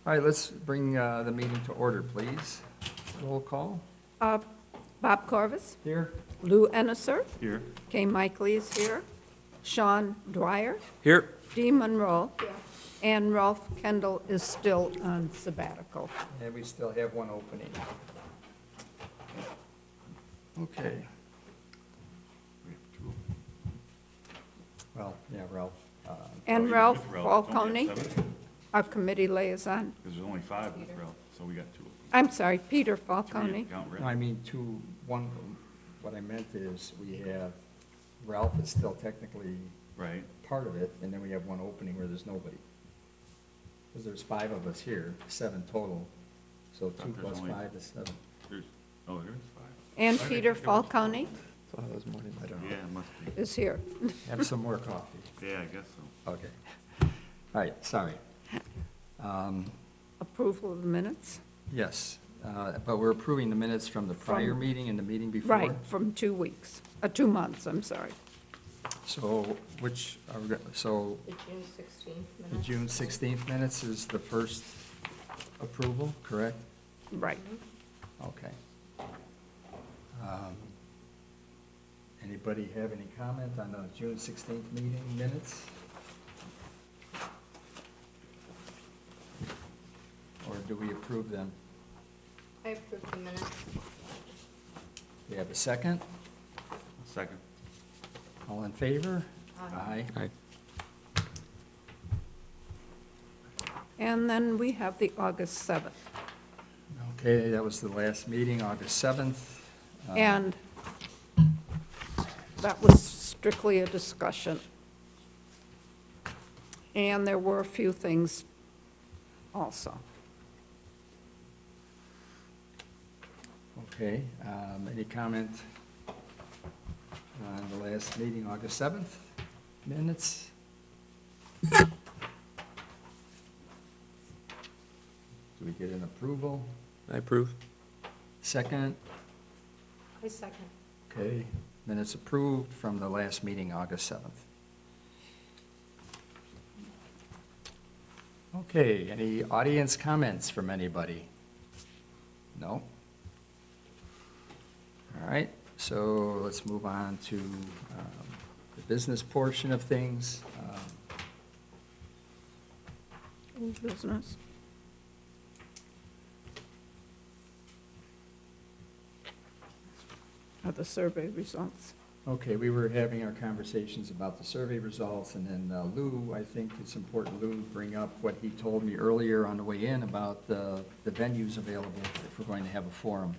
All right, let's bring the meeting to order, please. Roll call. Bob Corvus, Here. Lou Ennisser, Here. Kay Mikely is here, Sean Dwyer, Here. Dee Monroe, and Ralph Kendall is still on sabbatical. And we still have one opening. Okay. We have two. Well, yeah, Ralph. And Oh, Ralph with Ralph. Don't we Falcone, have seven? our committee liaison. Because there's only five with Ralph, so we got two. I'm sorry, Peter Three if Falcone. you count Rick. No, I mean, what I meant is we have, Ralph is still technically Right. part of it, and then we have one opening where there's nobody. Because there's 5 of us here, 7 total, so 2 there's plus only- 5 is 7. There's, oh, there's five. And Okay. Peter Falcone I don't know. Yeah, it must be. is here. Have some more coffee. Yeah, I guess so. Okay. All right, sorry. Approval of the minutes? Yes, but we're approving the minutes from the prior From- meeting and the meeting before? Right, from 2 weeks, 2 months, I'm sorry. So which, so The June 16th the minutes. June 16th minutes is the first approval, correct? Right. Okay. Anybody have any comment on the June 16th meeting minutes? Or do we approve them? I approve the minutes. We have a second? Second. All in favor? Aye. Aye. And then we have the August 7th. Okay, that was the last meeting, August 7th. And that was strictly a discussion. And there were a few things also. Okay, any comment on the last meeting, August 7th minutes? Do we get an approval? I approve. Second? I second. Okay, minutes approved from the last meeting, August 7th. Okay, any audience comments from anybody? No? All right, so let's move on to the business portion of things. Old business. Are the survey results? Okay, we were having our conversations about the survey results, and then Lou, I think it's important Lou bring up what he told me earlier on the way in about the venues available if we're going to have a forum,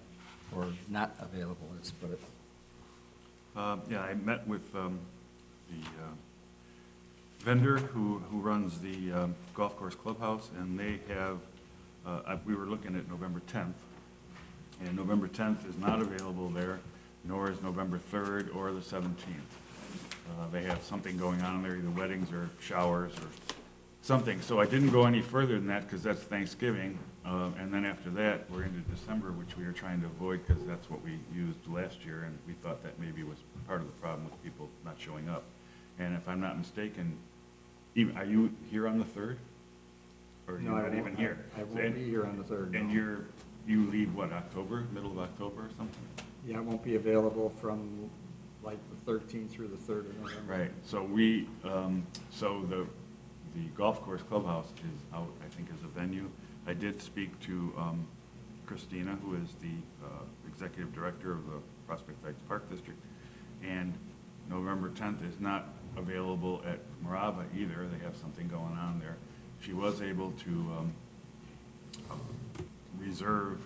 or not available, let's put it. Yeah, I met with the vendor who runs the golf course clubhouse, and they have, we were looking at November 10th, and November 10th is not available there, nor is November 3rd or the 17th. They have something going on there, either weddings or showers or something. So I didn't go any further than that because that's Thanksgiving. And then after that, we're into December, which we are trying to avoid because that's what we used last year, and we thought that maybe was part of the problem with people not showing up. And if I'm not mistaken, even, are you here on the 3rd? Or are you No, I not won't- even here? I won't be here on the 3rd. And no. you leave what, October, middle of October or something? Yeah, I won't be available from like the 13th through the 3rd of November. Right, so so the golf course clubhouse is out, I think, as a venue. I did speak to Christina, who is the executive director of the Prospect Heights Park District, and November 10th is not available at Morava either. They have something going on there. She was able to reserve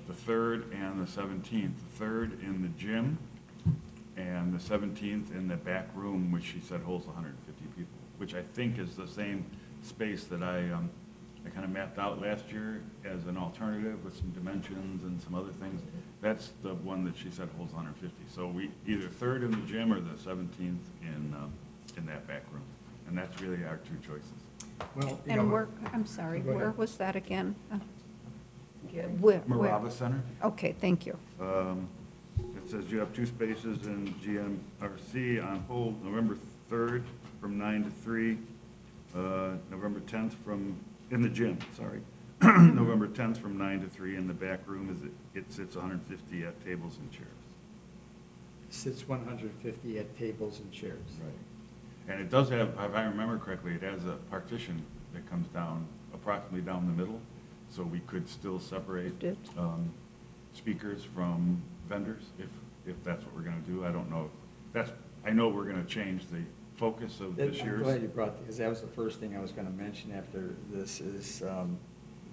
the 3rd and the 17th. The 3rd in the gym and the 17th in the back room, which she said holds 150 people, which I think is the same space that I kind of mapped out last year as an alternative with some dimensions and some other things. That's the one that she said holds 150. So we either 3rd in the gym or the 17th in that back room. And that's really our two choices. Well, you And know, where, I'm sorry, Go ahead. where was that again? Where? Morava Center. Okay, thank you. It says you have 2 spaces in GMRC on hold November 3rd from 9 to 3, November 10th from in the gym, sorry. November 10th from 9 to 3 in the back room it sits 150 at tables and chairs. Sits 150 at tables and chairs. Right. And it does have, if I remember correctly, it has a partition that comes down, approximately down the middle, so we could still separate It did. speakers from vendors, if that's what we're gonna do. I don't know. I know we're gonna change the focus of this I'm year's. glad you brought, because that was the first thing I was going to mention after this is,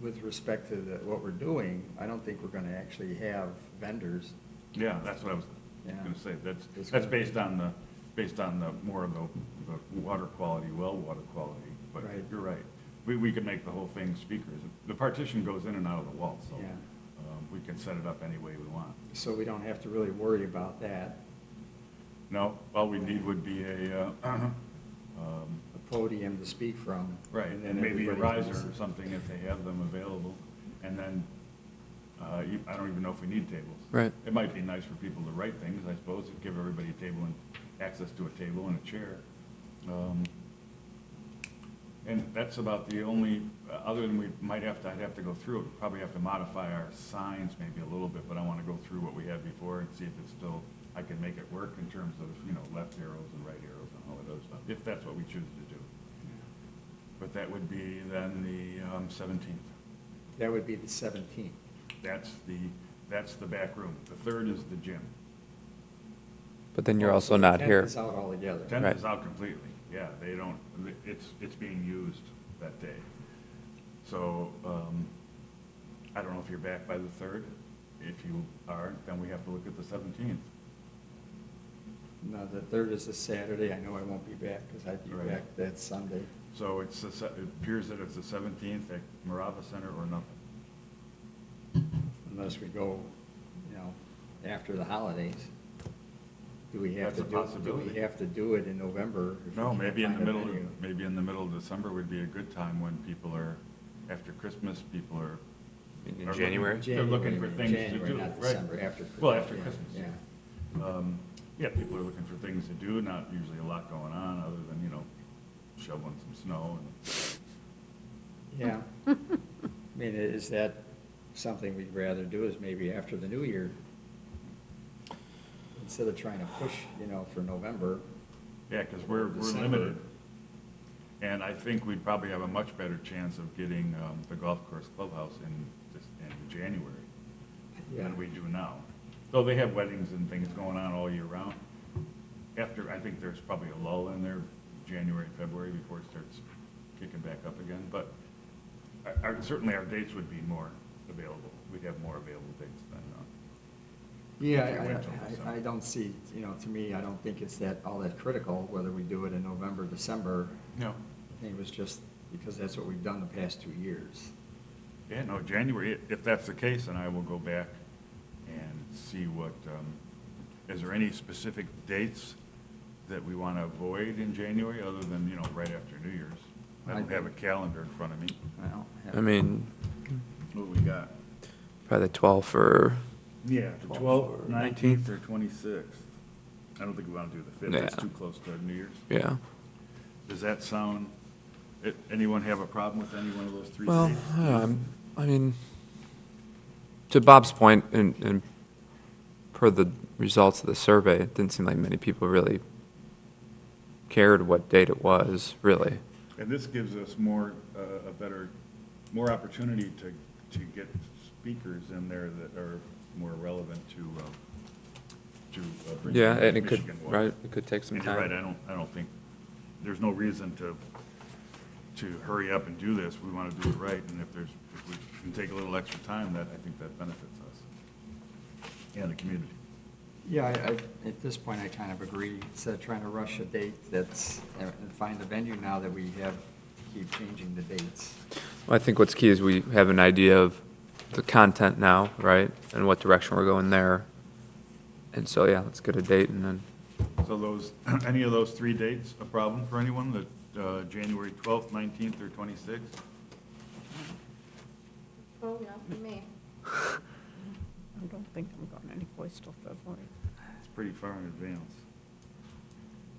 with respect to what we're doing, I don't think we're going to actually have vendors. Yeah, that's what I was Yeah. gonna say. It's That's gonna based on the more of the water quality, well water quality. But Right. you're right. We could make the whole thing speakers. The partition goes in and out of the wall, so Yeah. we can set it up any way we want. So we don't have to really worry about that. No, all we need would be a Podium to speak from. right, and then and maybe a everybody can riser or sit. something if they have them available. And then, I don't even know if we need tables. Right. It might be nice for people to write things, I suppose, and give everybody a table and access to a table and a chair. And that's about the only, other than I'd have to go through it, probably have to modify our signs maybe a little bit, but I want to go through what we had before and see if it's still, I can make it work in terms of, left arrows and right arrows and all that other stuff, if that's what we choose to do. But that would be then the 17th. That would be the 17th. That's the back room. The 3rd is the gym. But then you're Oh, also so the not 10th here. is out altogether. 10th Right. is out completely, yeah, they don't, it's being used that day. So, I don't know if you're back by the 3rd. If you aren't, then we have to look at the 17th. No, the 3rd is a Saturday. I know I won't be back because I'd be Right. back that Sunday. So it appears that it's the 17th at Marava Center or nothing. Unless we go, after the holidays. Do we have That's to a do, do possibility. we have to do it in November? if we No, can't maybe in the find a middle, venue? maybe in the middle of December would be a good time when people are, after Christmas, people are. In are January? looking- They're looking for January, things to do, not right? December, after Christmas. Well, after yeah, Christmas. Yeah. Yeah, people are looking for things to do, not usually a lot going on, other than, shoveling some snow and. Yeah. I mean, is that something we'd rather do is maybe after the new year? Instead of trying to push, for November. Yeah, because we're December. limited. And I think we'd probably have a much better chance of getting the golf course clubhouse in January Yeah. than we do now. Though they have weddings and things going on all year round. I think there's probably a lull in there, January, February, before it starts kicking back up again. But certainly our dates would be more available. We'd have more available dates than. Yeah, If we went till I December. don't see, to me, I don't think it's all that critical whether we do it in November, December. No. I think it was just because that's what we've done the past 2 years. Yeah, no, January, if that's the case, then I will go back and see what, is there any specific dates that we want to avoid in January, other than, right after New Year's? I don't have a calendar in front of me. I don't have- I mean, What we got? probably the 12th or, Yeah, the 12th, 19th, or 26th. I don't think we want to do the 5th, that's Yeah. too close to New Year's. yeah. Does that sound, anyone have a problem with any one of those three Well, dates? I mean, to Bob's point, and per the results of the survey, it didn't seem like many people really cared what date it was, really. And this gives us more opportunity to get speakers in there that are more relevant to bring Yeah, in and it could, Michigan water. right, it could take some And you're right, time. I don't think, there's no reason to hurry up and do this. We want to do it right, and if we can take a little extra time, I think that benefits us and the community. Yeah, at this point, I kind of agree. Instead of trying to rush a date and find a venue now that we keep changing the dates. Well, I think what's key is we have an idea of the content now, right, and what direction we're going there. And so, yeah, let's get a date and then, So any of those three dates a problem for anyone, that January 12th, 19th, or 26th? Oh, not for me. I don't think I'm going any place till February. It's pretty far in advance.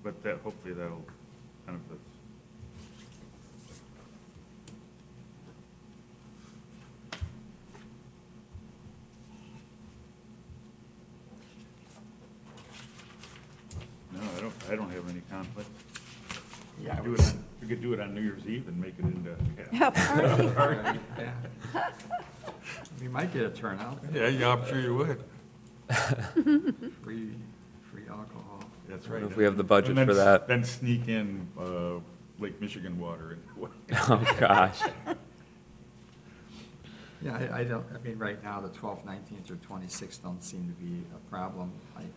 But hopefully that'll benefit us. conflict. Yeah, We could do it on New Year's Eve and make it into. Yeah, party. yeah. We might get a turnout, Yeah, I'm sure you would. free alcohol. That's right. If we have the budget And then for that. Then sneak in Lake Michigan water. Oh, gosh. Yeah, I don't, I mean, right now, the 12th, 19th, or 26th don't seem to be a problem.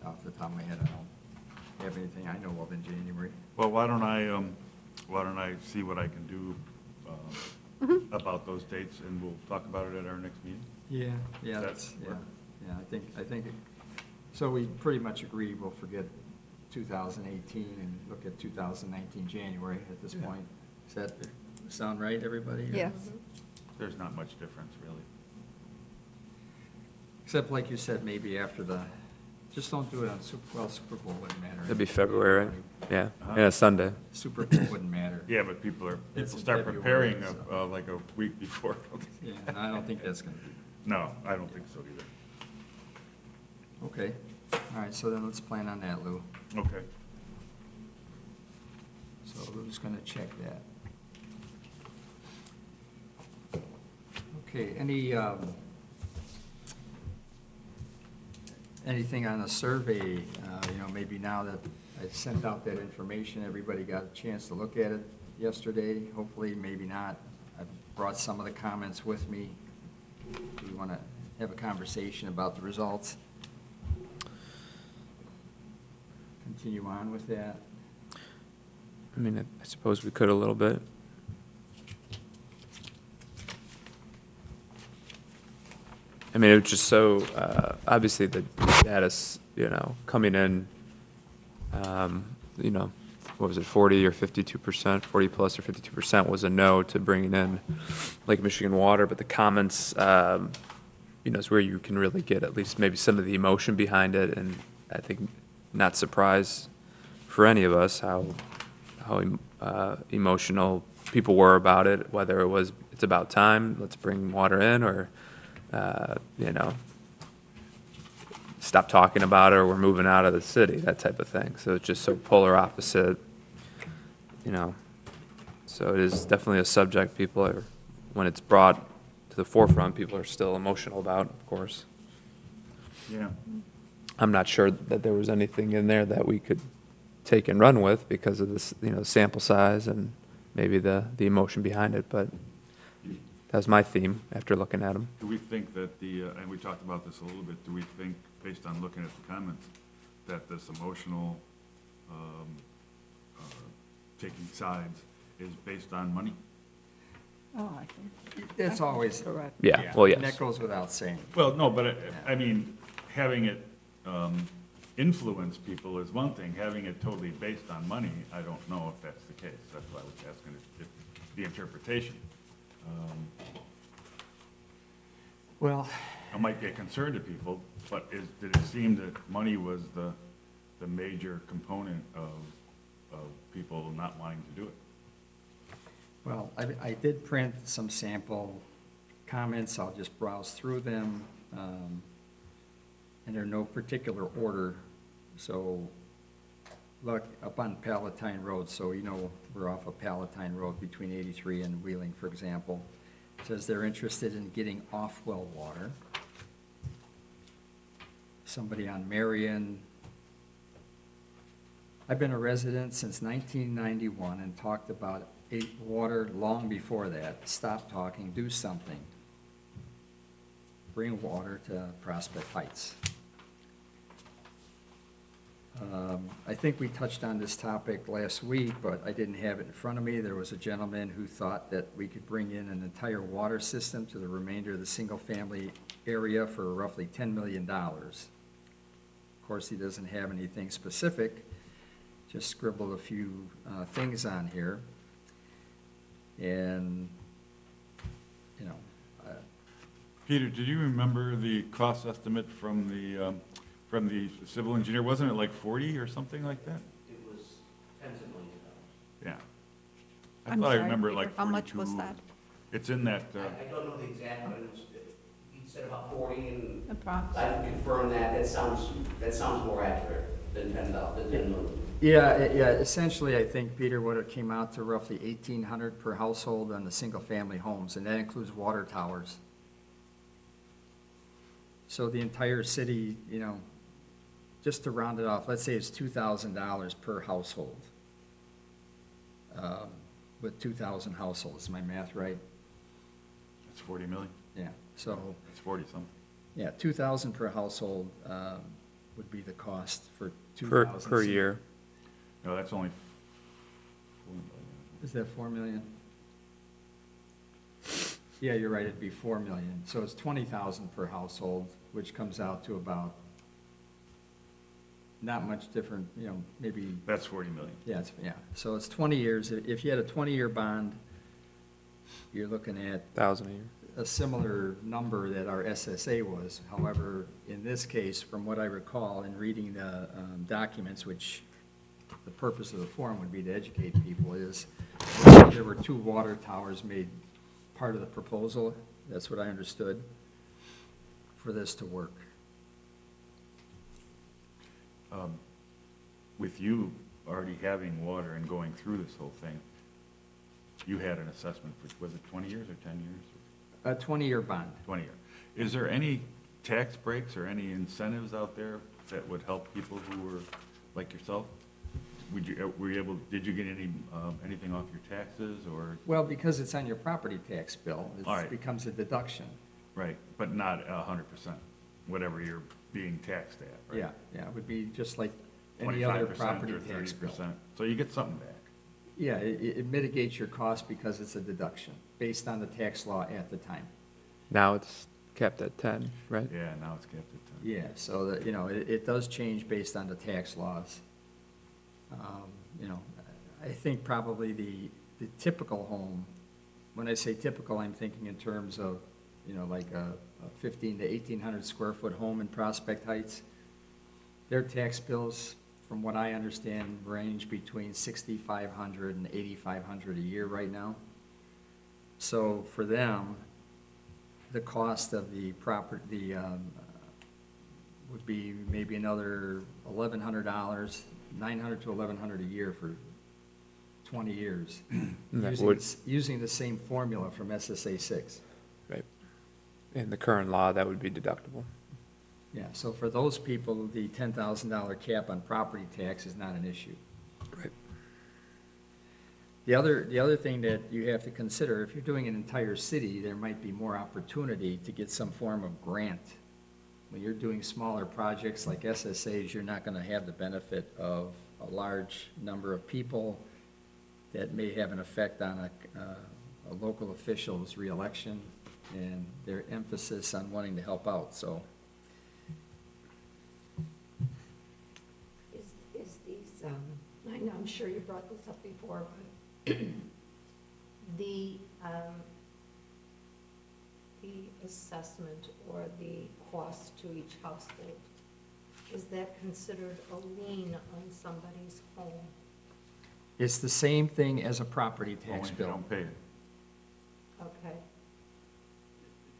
Off the top of my head, I don't have anything I know of in January. Well, why don't I see what I can do about those dates, and we'll talk about it at our next meeting? Yeah, That's yeah, work. yeah, I think, so we pretty much agree we'll forget 2018 and look at 2019 January at this Yeah. point. Does that sound right, everybody? or- Yes. There's not much difference, really. Except like you said, maybe after just don't do it on Super Bowl wouldn't matter. It'd be February, right? Yeah, Uh-huh. and a Sunday. Super Bowl wouldn't matter. Yeah, but people It's in start February, preparing so. like a week before. Yeah, and I don't think that's gonna be, No, I don't think so either. okay. All right, so then let's plan on that, Lou. Okay. So Lou's gonna check that. Okay, anything on the survey, maybe now that I sent out that information, everybody got a chance to look at it yesterday, hopefully, maybe not. I've brought some of the comments with me. Do we want to have a conversation about the results? Continue on with that? I mean, I suppose we could a little bit. I mean, it was just so, obviously the data's, coming in, what was it, 40 or 52%, 40 plus or 52% was a no to bringing in Lake Michigan water, but the comments, is where you can really get at least maybe some of the emotion behind it, and I think not surprised for any of us how emotional people were about it, whether it was, it's about time, let's bring water in, or, stop talking about it, or we're moving out of the city, that type of thing. So it's just so polar opposite, So it is definitely a subject people are, when it's brought to the forefront, people are still emotional about, of course. Yeah. I'm not sure that there was anything in there that we could take and run with because of this, sample size and maybe the emotion behind it, but that was my theme after looking at them. Do we think that and we talked about this a little bit, do we think, based on looking at the comments, that this emotional taking sides is based on money? Oh, I think It's always, correct. Yeah, well, and that yes. goes without saying. Well, no, but I mean, having it influence people is one thing. Having it totally based on money, I don't know if that's the case. That's why I was asking if the interpretation. Well, It might be a concern to people, but did it seem that money was the major component of people not wanting to do it? well, I did print some sample comments. I'll just browse through them. And they're no particular order. So, look, up on Palatine Road, so we're off of Palatine Road between 83 and Wheeling, for example. It says they're interested in getting off-well water. Somebody on Marion. I've been a resident since 1991 and talked about water long before that. Stop talking, do something. Bring water to Prospect Heights. I think we touched on this topic last week, but I didn't have it in front of me. There was a gentleman who thought that we could bring in an entire water system to the remainder of the single-family area for roughly $10 million. Of course, he doesn't have anything specific, just scribbled a few things on here. And, Peter, did you remember the cost estimate from the civil engineer? Wasn't it like 40 or something like that? It was tens of millions of dollars. Yeah. I I'm thought I sorry, remember Peter, like 42. how much was that? It's in that, I don't know the exact, but it was, he said about 40, and Approx. I can confirm that. That sounds more accurate than 10 million. Yeah, essentially, I think, Peter, what it came out to roughly 1,800 per household on the single-family homes, and that includes water towers. So the entire city, you know, just to round it off, let's say it's $2,000 per household. With 2,000 households, is my math right? It's 40 million. Yeah, so, It's 40-something. yeah, 2,000 per household would be the cost for Per, 2,000. per year. No, that's only 4 million. Is that 4 million? Yeah, you're right, it'd be 4 million. So it's 20,000 per household, which comes out to about, not much different, you know, maybe, That's 40 million. yeah. So it's 20 years. If you had a 20-year bond, you're looking at 1,000 a year. a similar number that our SSA was. However, in this case, from what I recall in reading the documents, which the purpose of the forum would be to educate people, is there were 2 water towers made part of the proposal. That's what I understood for this to work. With you already having water and going through this whole thing, you had an assessment for, was it 20 years or 10 years? A 20-year bond. 20 year. Is there any tax breaks or any incentives out there that would help people who were like yourself? Were you able, did you get any, anything off your taxes or? Well, because it's on your property tax bill, All it right. becomes a deduction. Right, but not 100%, whatever you're being taxed at, right? Yeah, it would be just like any other 25% property or tax bill. 30%. So you get something back. Yeah, it mitigates your cost because it's a deduction based on the tax law at the time. Now it's capped at 10, right? Yeah, now it's kept at 10. Yeah, so that, you know, it does change based on the tax laws. You know, I think probably the typical home, when I say typical, I'm thinking in terms of, you know, like a 15 to 1,800 square foot home in Prospect Heights. Their tax bills, from what I understand, range between $6,500 and $8,500 a year right now. So for them, the cost of the property, would be maybe another $1,100, $900 to $1,100 a year for 20 years. And that using would- using the same formula from SSA 6. Right. In the current law, that would be deductible. Yeah, so for those people, the $10,000 cap on property tax is not an issue. Right. The other thing that you have to consider, if you're doing an entire city, there might be more opportunity to get some form of grant. When you're doing smaller projects like SSAs, you're not gonna have the benefit of a large number of people that may have an effect on a local official's reelection and their emphasis on wanting to help out, so. Is these, I know, I'm sure you brought this up before, but the assessment or the cost to each household, is that considered a lien on somebody's home? It's the same thing as a property Only tax if they bill. don't pay it. Okay,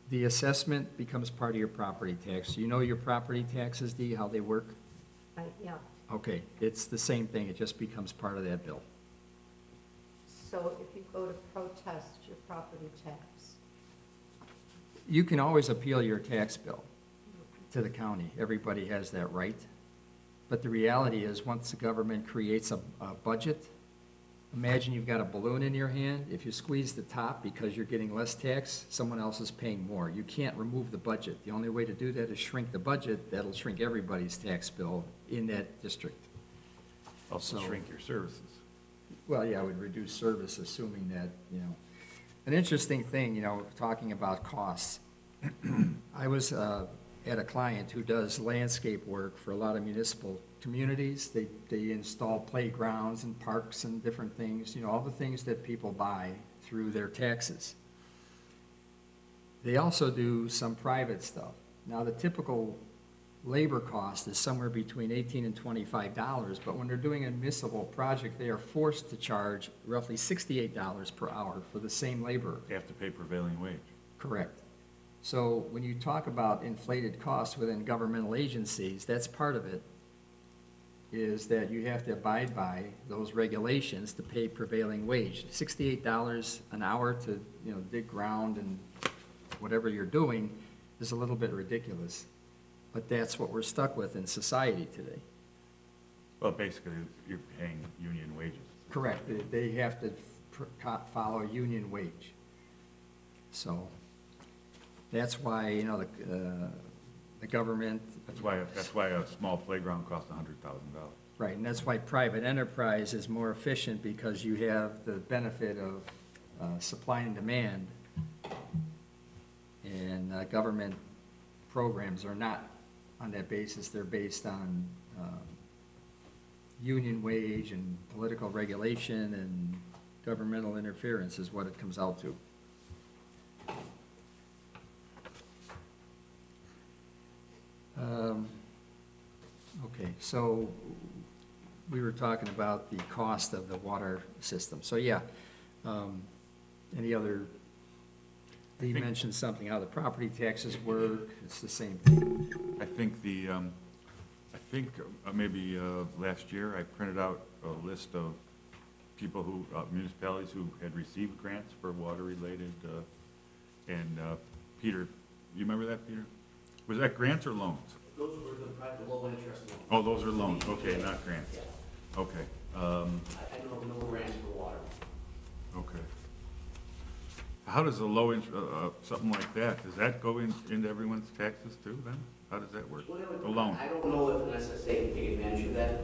The assessment becomes part of your property tax. You know your property taxes, Dee, how they work? yeah. Okay, it's the same thing, it just becomes part of that bill. So if you go to protest your property tax, You can always appeal your tax bill to the county. Everybody has that right. But the reality is, once the government creates a budget, imagine you've got a balloon in your hand. If you squeeze the top because you're getting less tax, someone else is paying more. You can't remove the budget. The only way to do that is shrink the budget. That'll shrink everybody's tax bill in that district. Also So- shrink your services. Well, yeah, it would reduce service, assuming that, you know. An interesting thing, you know, talking about costs. I was at a client who does landscape work for a lot of municipal communities. They install playgrounds and parks and different things, you know, all the things that people buy through their taxes. They also do some private stuff. Now, the typical labor cost is somewhere between $18 and $25, but when they're doing a municipal project, they are forced to charge roughly $68 per hour for the same labor. They have to pay prevailing wage. Correct. So when you talk about inflated costs within governmental agencies, that's part of it. is that you have to abide by those regulations to pay prevailing wage. $68 an hour to, dig ground and whatever you're doing is a little bit ridiculous. But that's what we're stuck with in society today. Well, basically, you're paying union wages. Correct. They have to follow union wage. So that's why, the government. That's why a small playground costs $100,000. Right, and that's why private enterprise is more efficient, because you have the benefit of supply and demand. And government programs are not on that basis. They're based on union wage and political regulation and governmental interference is what it comes out to. Okay, so we were talking about the cost of the water system. So, yeah, any other, Lee mentioned something, how the property taxes work, it's the same thing. I think maybe last year, I printed out a list of people who, municipalities who had received grants for water-related, and Peter, you remember that, Peter? Was that grants or loans? Those were the low interest loans. Oh, those are loans, okay, not grants. Yeah. Okay, I know no grants for water. okay. How does a low interest, something like that, does that go into everyone's taxes too, then? How does that work? Well, A loan? I don't know if an SSA can take advantage of that.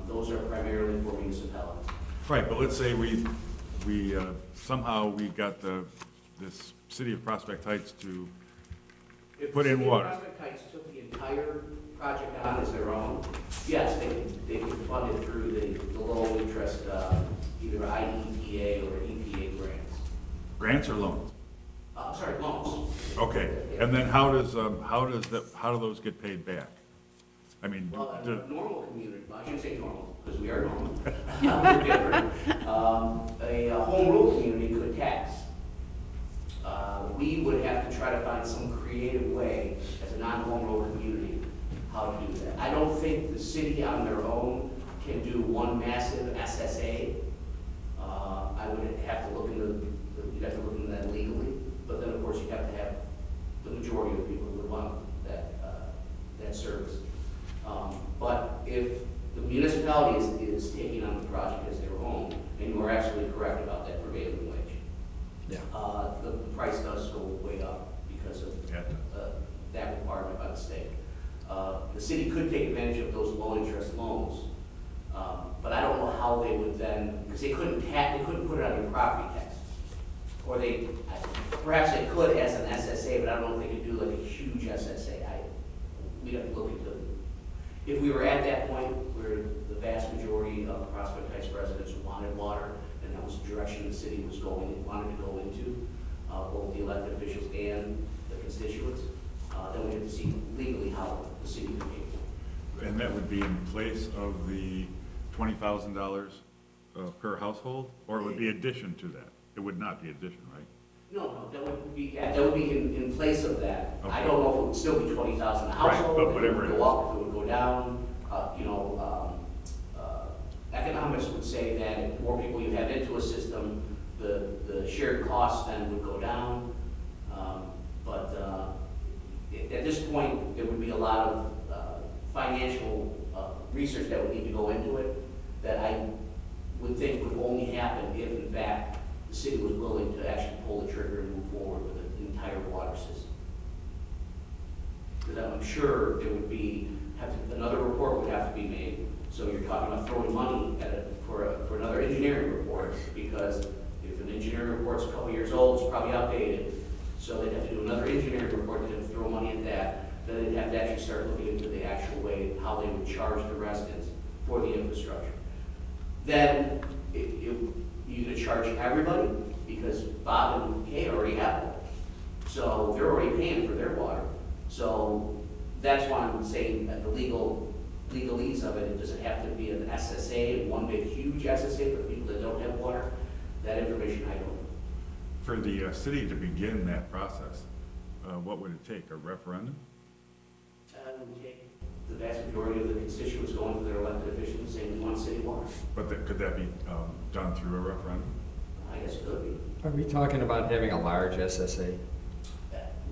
Those are primarily for municipalities. Right, but let's say we somehow we got this city of Prospect Heights to If put the in city of water. Prospect Heights took the entire project on as their own, yes, they could fund it through the low interest, either IEPA or EPA grants. Grants or loans? Sorry, loans. Okay, and then how do those get paid back? I mean, Well, do- a normal community, well, I shouldn't say normal, because we are normal. We're different. A home rule community could tax. We would have to try to find some creative way as a non-home rule community how to do that. I don't think the city on their own can do one massive SSA. I would have to look into, you'd have to look into that legally, but then of course you have to have the majority of people who would want that service. But if the municipality is taking on the project as their own, and you are absolutely correct about that prevailing wage, Yeah. the price does go way up because of Yeah. that requirement by the state. The city could take advantage of those low-interest loans, but I don't know how they would then, because they couldn't put it on your property tax. Or perhaps they could as an SSA, but I don't know if they could do like a huge SSA. We'd have to look into, if we were at that point where the vast majority of Prospect Heights residents wanted water, and that was the direction the city wanted to go into, both the elected officials and the constituents, then we have to see legally how the city could pay for it. and that would be in place of the $20,000 per household, or it would be addition to that? It would not be addition, right? No, that would be in place of that. I Okay. don't know if it would still be 20,000 a Right, household. but if whatever it it would go is. up, if it would go down. Economics would say that if more people you have into a system, the shared costs then would go down. At this point, there would be a lot of financial research that would need to go into it that I would think would only happen if, in fact, the city was willing to actually pull the trigger and move forward with an entire water system. Because I'm sure there would be, another report would have to be made. So you're talking about throwing money at it for another engineering report, because if an engineering report's a couple years old, it's probably outdated. So they'd have to do another engineering report, they'd have to throw money at that. Then they'd have to actually start looking into the actual way, how they would charge the residents for the infrastructure. Then you're going to charge everybody, because Bob and Kay already have it. So they're already paying for their water. So that's why I'm saying that the legalese of it, does it have to be an SSA, one big huge SSA for people that don't have water? That information I don't know. For the city to begin that process, what would it take, a referendum? The vast majority of the constituents going to their elected officials saying we want city water. But could that be done through a referendum? I guess it could be. Are we talking about having a large SSA?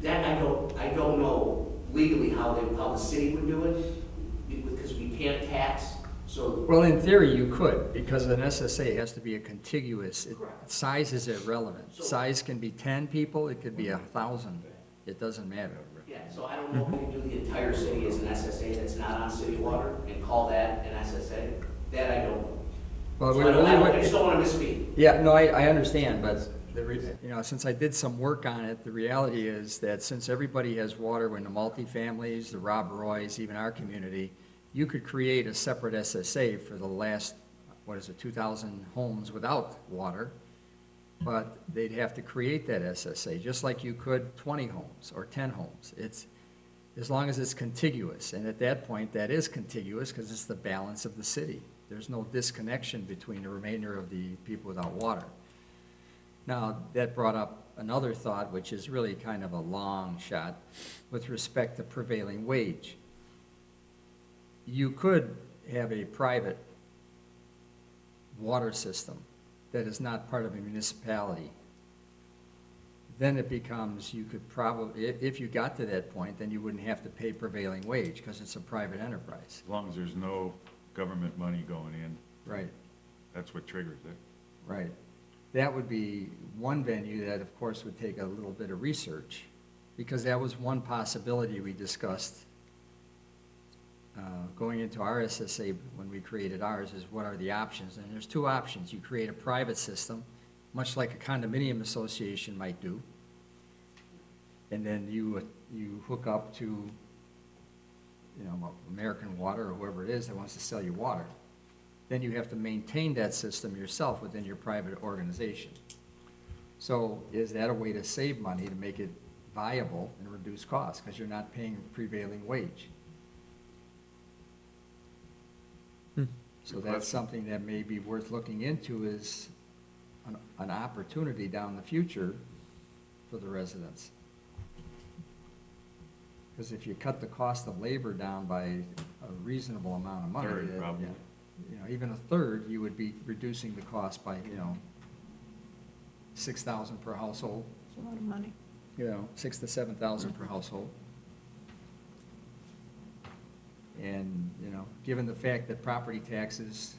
That I don't know legally how the city would do it, because we can't tax, so. Well, in theory, you could, because an SSA has to be a contiguous, Correct. size is irrelevant. Size can be 10 people, it could be 1,000, it doesn't matter. Yeah, so I don't know if we can do the entire city as an SSA that's not on city water and call that an SSA. That I don't know. Well, So we I don't- really I just don't want to misspeak. Yeah, no, I understand, but since I did some work on it, the reality is that since everybody has water in the multifamilies, the Rob Roys, even our community, you could create a separate SSA for the last, 2,000 homes without water, but they'd have to create that SSA, just like you could 20 homes or 10 homes. It's, as long as it's contiguous, and at that point, that is contiguous because it's the balance of the city. There's no disconnection between the remainder of the people without water. Now, that brought up another thought, which is really kind of a long shot, with respect to prevailing wage. You could have a private water system that is not part of a municipality. Then it becomes, you could probably, if you got to that point, then you wouldn't have to pay prevailing wage, because it's a private enterprise. As long as there's no government money going in, Right, that's what triggers it. right. That would be one venue that, of course, would take a little bit of research, because that was one possibility we discussed going into our SSA when we created ours, is what are the options? And there's two options. You create a private system, much like a condominium association might do, and then you hook up to, American Water or whoever it is that wants to sell you water. Then you have to maintain that system yourself within your private organization. So is that a way to save money, to make it viable and reduce costs, because you're not paying prevailing wage? So that's something that may be worth looking into, is an opportunity down the future for the residents. Because if you cut the cost of labor down by a reasonable amount of money, Third, that, probably. even a third, you would be reducing the cost by, $6,000 per household, It's a lot of money. $6,000 to $7,000 per household. And, given the fact that property taxes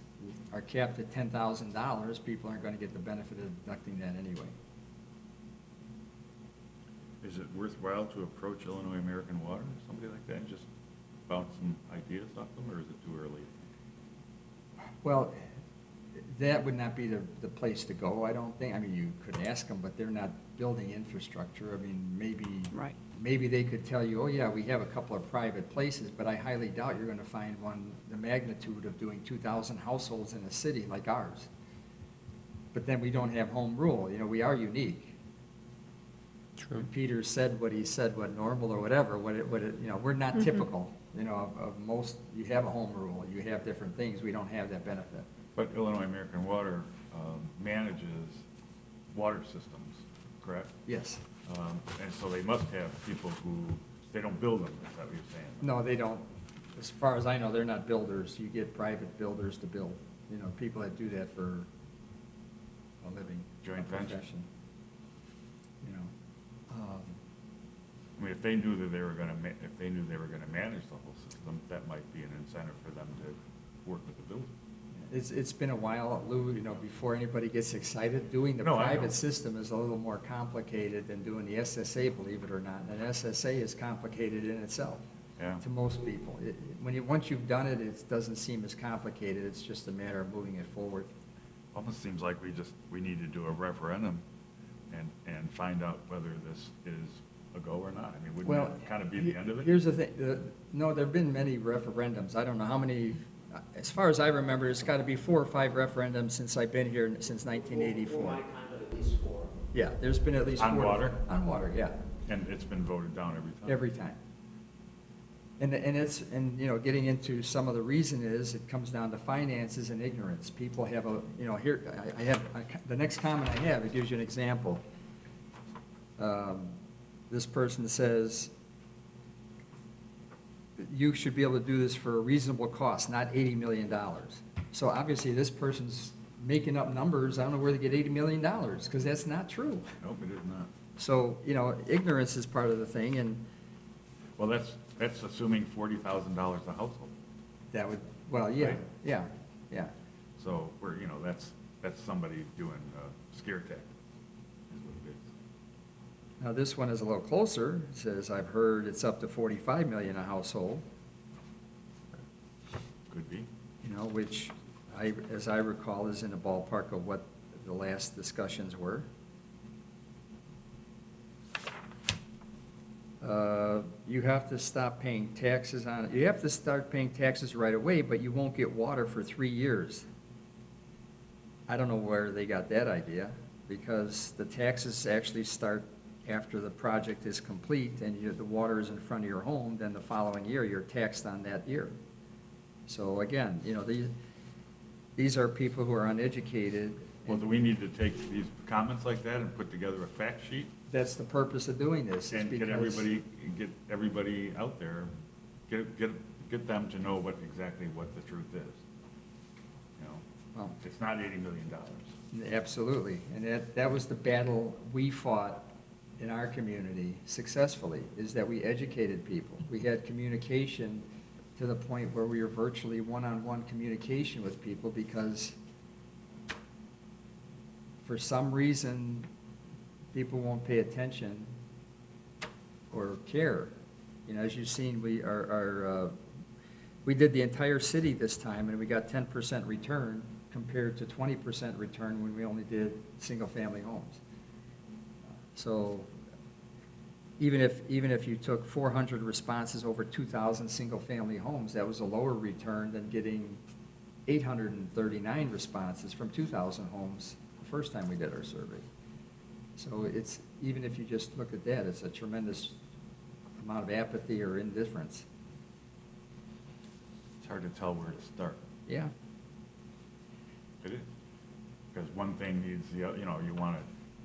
are capped at $10,000, people aren't going to get the benefit of deducting that anyway. Is it worthwhile to approach Illinois American Water or somebody like that and just bounce some ideas off them, or is it too early? Well, that would not be the place to go, I don't think. I mean, you could ask them, but they're not building infrastructure. I mean, maybe they could tell you, oh yeah, we have a couple of private places, but I highly doubt you're going to find one the magnitude of doing 2,000 households in a city like ours. But then we don't have home rule. We are unique. True. Peter said what he said, what normal or whatever, we're not typical, of most. You have a home rule, you have different things, we don't have that benefit. But Illinois American Water manages water systems, correct? Yes. And so they must have people who, they don't build them, is that what you're saying? No, they don't. As far as I know, they're not builders. You get private builders to build, people that do that for a living. Joint a venture. profession. I mean, if they knew that they were gonna, if they knew they were gonna manage the whole system, that might be an incentive for them to work with the builder. It's been a while, Lou, before anybody gets excited, doing the No, I know. private system is a little more complicated than doing the SSA, believe it or not. An SSA is complicated in itself. Yeah. To most people. Once you've done it, it doesn't seem as complicated, it's just a matter of moving it forward. Almost seems like we need to do a referendum and find out whether this is a go or not. I mean, wouldn't Well, that kind of be the end of it? Here's the thing, no, there've been many referendums, I don't know how many, as far as I remember, it's gotta be 4 or 5 referendums since I've been here, since For 1984. my time, but at least 4. Yeah, there's been at least 4. On water? On water, yeah, And it's been voted down every time? every time. And getting into some of the reason is, it comes down to finances and ignorance. People have here, I have, the next comment I have, it gives you an example. This person says, you should be able to do this for a reasonable cost, not $80 million. So obviously, this person's making up numbers, I don't know where they get $80 million, because that's not true. Nope, it is not. So, ignorance is part of the thing, and Well, that's assuming $40,000 a household. that would, well, yeah, Right. yeah, yeah. So we're, that's somebody doing scare tactics, is what it is. Now, this one is a little closer. It says, I've heard it's up to 45 million a household, Could be. which as I recall, is in the ballpark of what the last discussions were. You have to stop paying taxes on it. You have to start paying taxes right away, but you won't get water for 3 years. I don't know where they got that idea, because the taxes actually start after the project is complete and the water is in front of your home, then the following year, you're taxed on that year. So again, these are people who are uneducated. Well, do we need to take these comments like that and put together a fact sheet? That's the purpose of doing this, is And because. get everybody out there, get them to know exactly what the truth is. Well, It's not $80 million. absolutely, and that was the battle we fought in our community successfully, is that we educated people. We had communication to the point where we were virtually one-on-one communication with people, because for some reason, people won't pay attention or care. As you've seen, we did the entire city this time, and we got 10% return compared to 20% return when we only did single-family homes. So even if you took 400 responses over 2,000 single-family homes, that was a lower return than getting 839 responses from 2,000 homes the first time we did our survey. So even if you just look at that, it's a tremendous amount of apathy or indifference. It's hard to tell where to start. Yeah. It is. Because one thing needs, you want a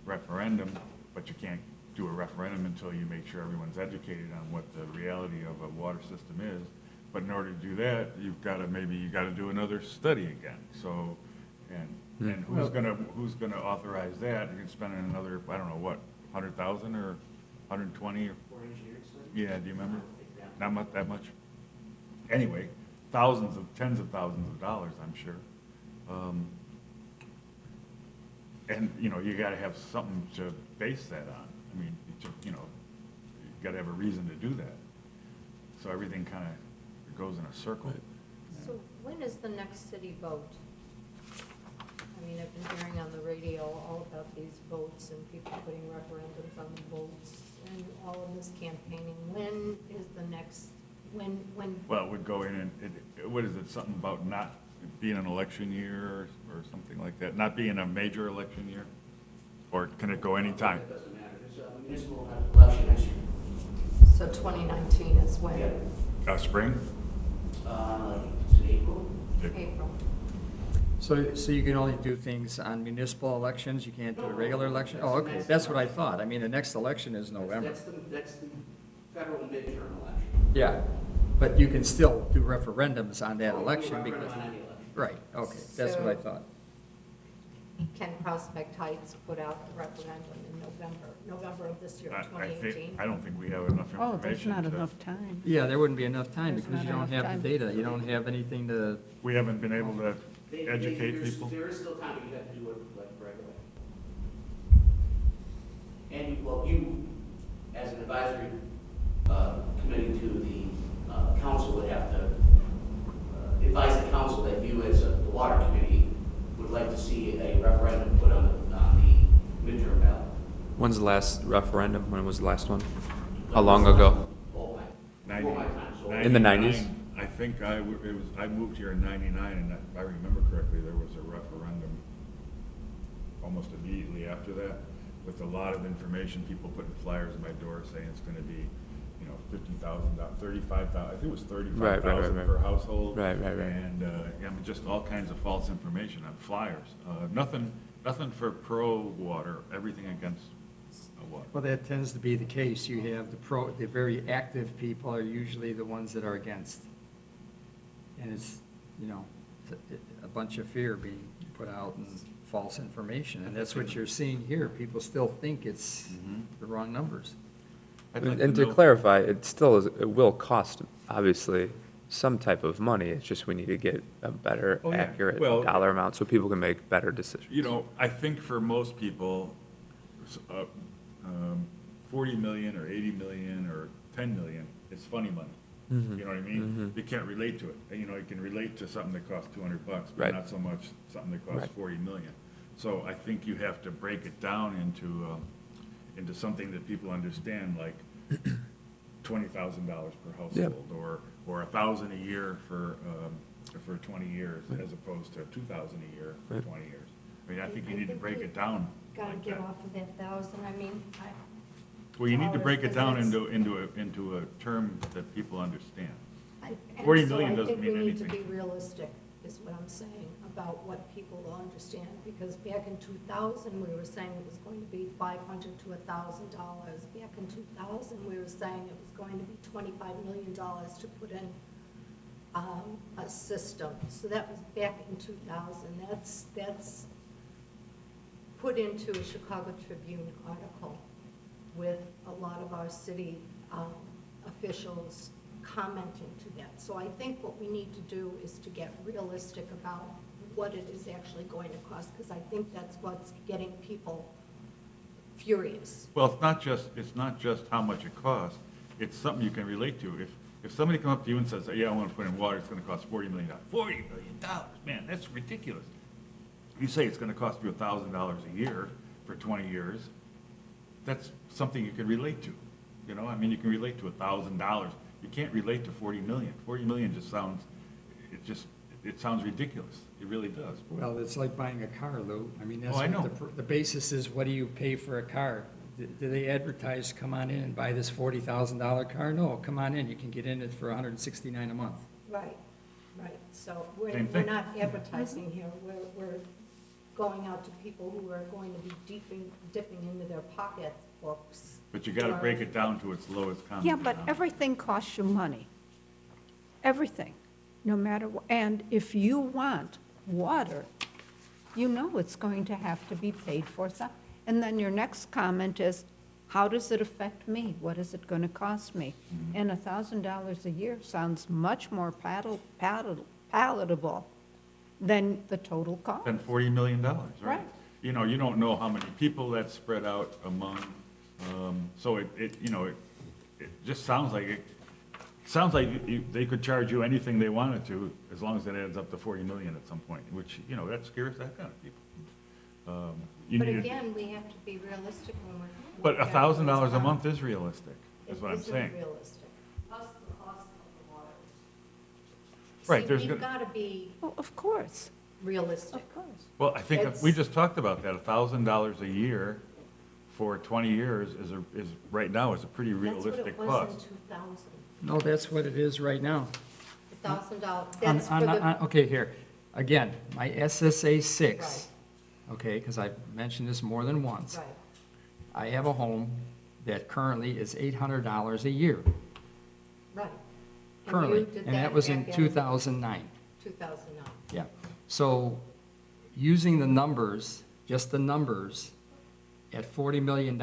referendum, but you can't do a referendum until you make sure everyone's educated on what the reality of a water system is. But in order to do that, you got to do another study again. So, and who's gonna authorize that? You're spending another, I don't know, what, 100,000 or 120? Or, yeah, do you remember? Not that much. Anyway, tens of thousands of dollars, I'm sure. And, you gotta have something to base that on. I mean, you gotta have a reason to do that. So everything kind of goes in a circle. So when is the next city vote? I mean, I've been hearing on the radio all about these votes and people putting referendums on the votes and all of this campaigning. When is the next, when? Well, it would go in what is it, something about not being an election year or something like that? Not being a major election year? Or can it go anytime? It doesn't matter, there's a municipal election next year. So 2019 is when? Yeah. Spring? Is it April? April. So you can only do things on municipal elections, you can't do a regular election? Oh, okay, that's what I thought. I mean, the next election is November. That's the federal midterm election. Yeah, but you can still do referendums on that election Referendum because, on any election. right, okay, that's what I thought. Can Prospect Heights put out the referendum in November of this year, 2018? I don't think we have enough Oh, there's information. not enough time. Yeah, there wouldn't be enough time There's because you not don't enough have the time. data, you don't have anything to, We haven't been able to educate There's- people. There is still time, but you have to do it like right away. And you, as an advisory committee to the council, would have to advise the council that you, as the water committee, would like to see a referendum put on the midterm ballot. When's the last referendum? When was the last one? How long ago? Oh, before my time, so. In the 90s? I think I moved here in '99, and if I remember correctly, there was a referendum almost immediately after that, with a lot of information, people putting flyers in my door saying it's gonna be, $50,000, $35,000, I think it was $35,000 right. per household. Right. And, just all kinds of false information on flyers. Nothing for pro water, everything against what? Well, that tends to be the case. You have the very active people are usually the ones that are against. And it's, you know, a bunch of fear being put out and false information. And that's what you're seeing here. People still think it's Mhm. the wrong numbers. I'd like And to know- clarify, it still is, it will cost, obviously, some type of money. It's just we need to get a better, Oh, yeah. accurate Well- dollar amount so people can make better decisions. You know, I think for most people, 40 million or 80 million or 10 million is funny money. Mhm. You know what I mean? Mhm. You can't relate to it. And, you know, you can relate to something that costs $200, but Right. not so much something that costs Right. 40 million. So I think you have to break it down into something that people understand, like $20,000 per household, or 1,000 a year for 20 years, as opposed to 2,000 a year for Right. 20 years. I mean, I think you need to break it down Gotta like get that. off of that 1,000, I mean, Well, you need to break it down Dollars, into a term that people understand. And 40 so million doesn't mean I think we need to anything. be realistic, is what I'm saying, about what people will understand. Because back in 2000, we were saying it was going to be $500 to $1,000. Back in 2000, we were saying it was going to be $25 million to put in a system. So that was back in 2000. That's put into a Chicago Tribune article with a lot of our city officials commenting to that. So I think what we need to do is to get realistic about what it is actually going to cost, because I think that's what's getting people furious. Well, it's not just how much it costs, it's something you can relate to. If somebody comes up to you and says, yeah, I want to put in water, it's going to cost $40 million. $40 million, man, that's ridiculous. You say it's going to cost you $1,000 a year for 20 years, that's something you can relate to. You know, I mean, you can relate to $1,000. You can't relate to 40 million. 40 million just sounds, it sounds ridiculous. It really does. Well, it's like buying a car, Lou. I mean, that's Oh, I what know. the basis is, what do you pay for a car? Do they advertise, come on in and buy this $40,000 car? No, come on in, you can get in it for $169 a month. Right, right. So we're Same thing. not advertising here. We're going out to people who are going to be dipping into their pocketbooks. But you got to break it down to its lowest common Yeah, but denominator. everything costs you money. Everything, no matter what. And if you want water, you know it's going to have to be paid for. And then your next comment is, how does it affect me? What is it going to cost me? And $1,000 a year sounds much more palatable than the total cost. Than $40 million, right? Right. You know, you don't know how many people that's spread out among, so it just sounds like they could charge you anything they wanted to, as long as it adds up to 40 million at some point, which, you know, that scares that kind of people. You But need to- again, we have to be realistic when we're. But looking at $1,000 a this. month is realistic, is It what I'm isn't saying. realistic. Plus the cost of the water. Right, See, there's we've gonna- got to be Well, of course, realistic. of course. Well, I think It's- we just talked about that, $1,000 a year for 20 years is right now is a pretty realistic That's what it cost. was in 2000. No, that's what it is right now. $1,000, On- that's for on- the, on- Okay, here, again, my SSA 6, okay, because I've mentioned this more than once. right, I have a home that currently is $800 a year, right. And you currently, did and that was in back in 2009. 2009. Yeah, so using the numbers, just the numbers, at $40 million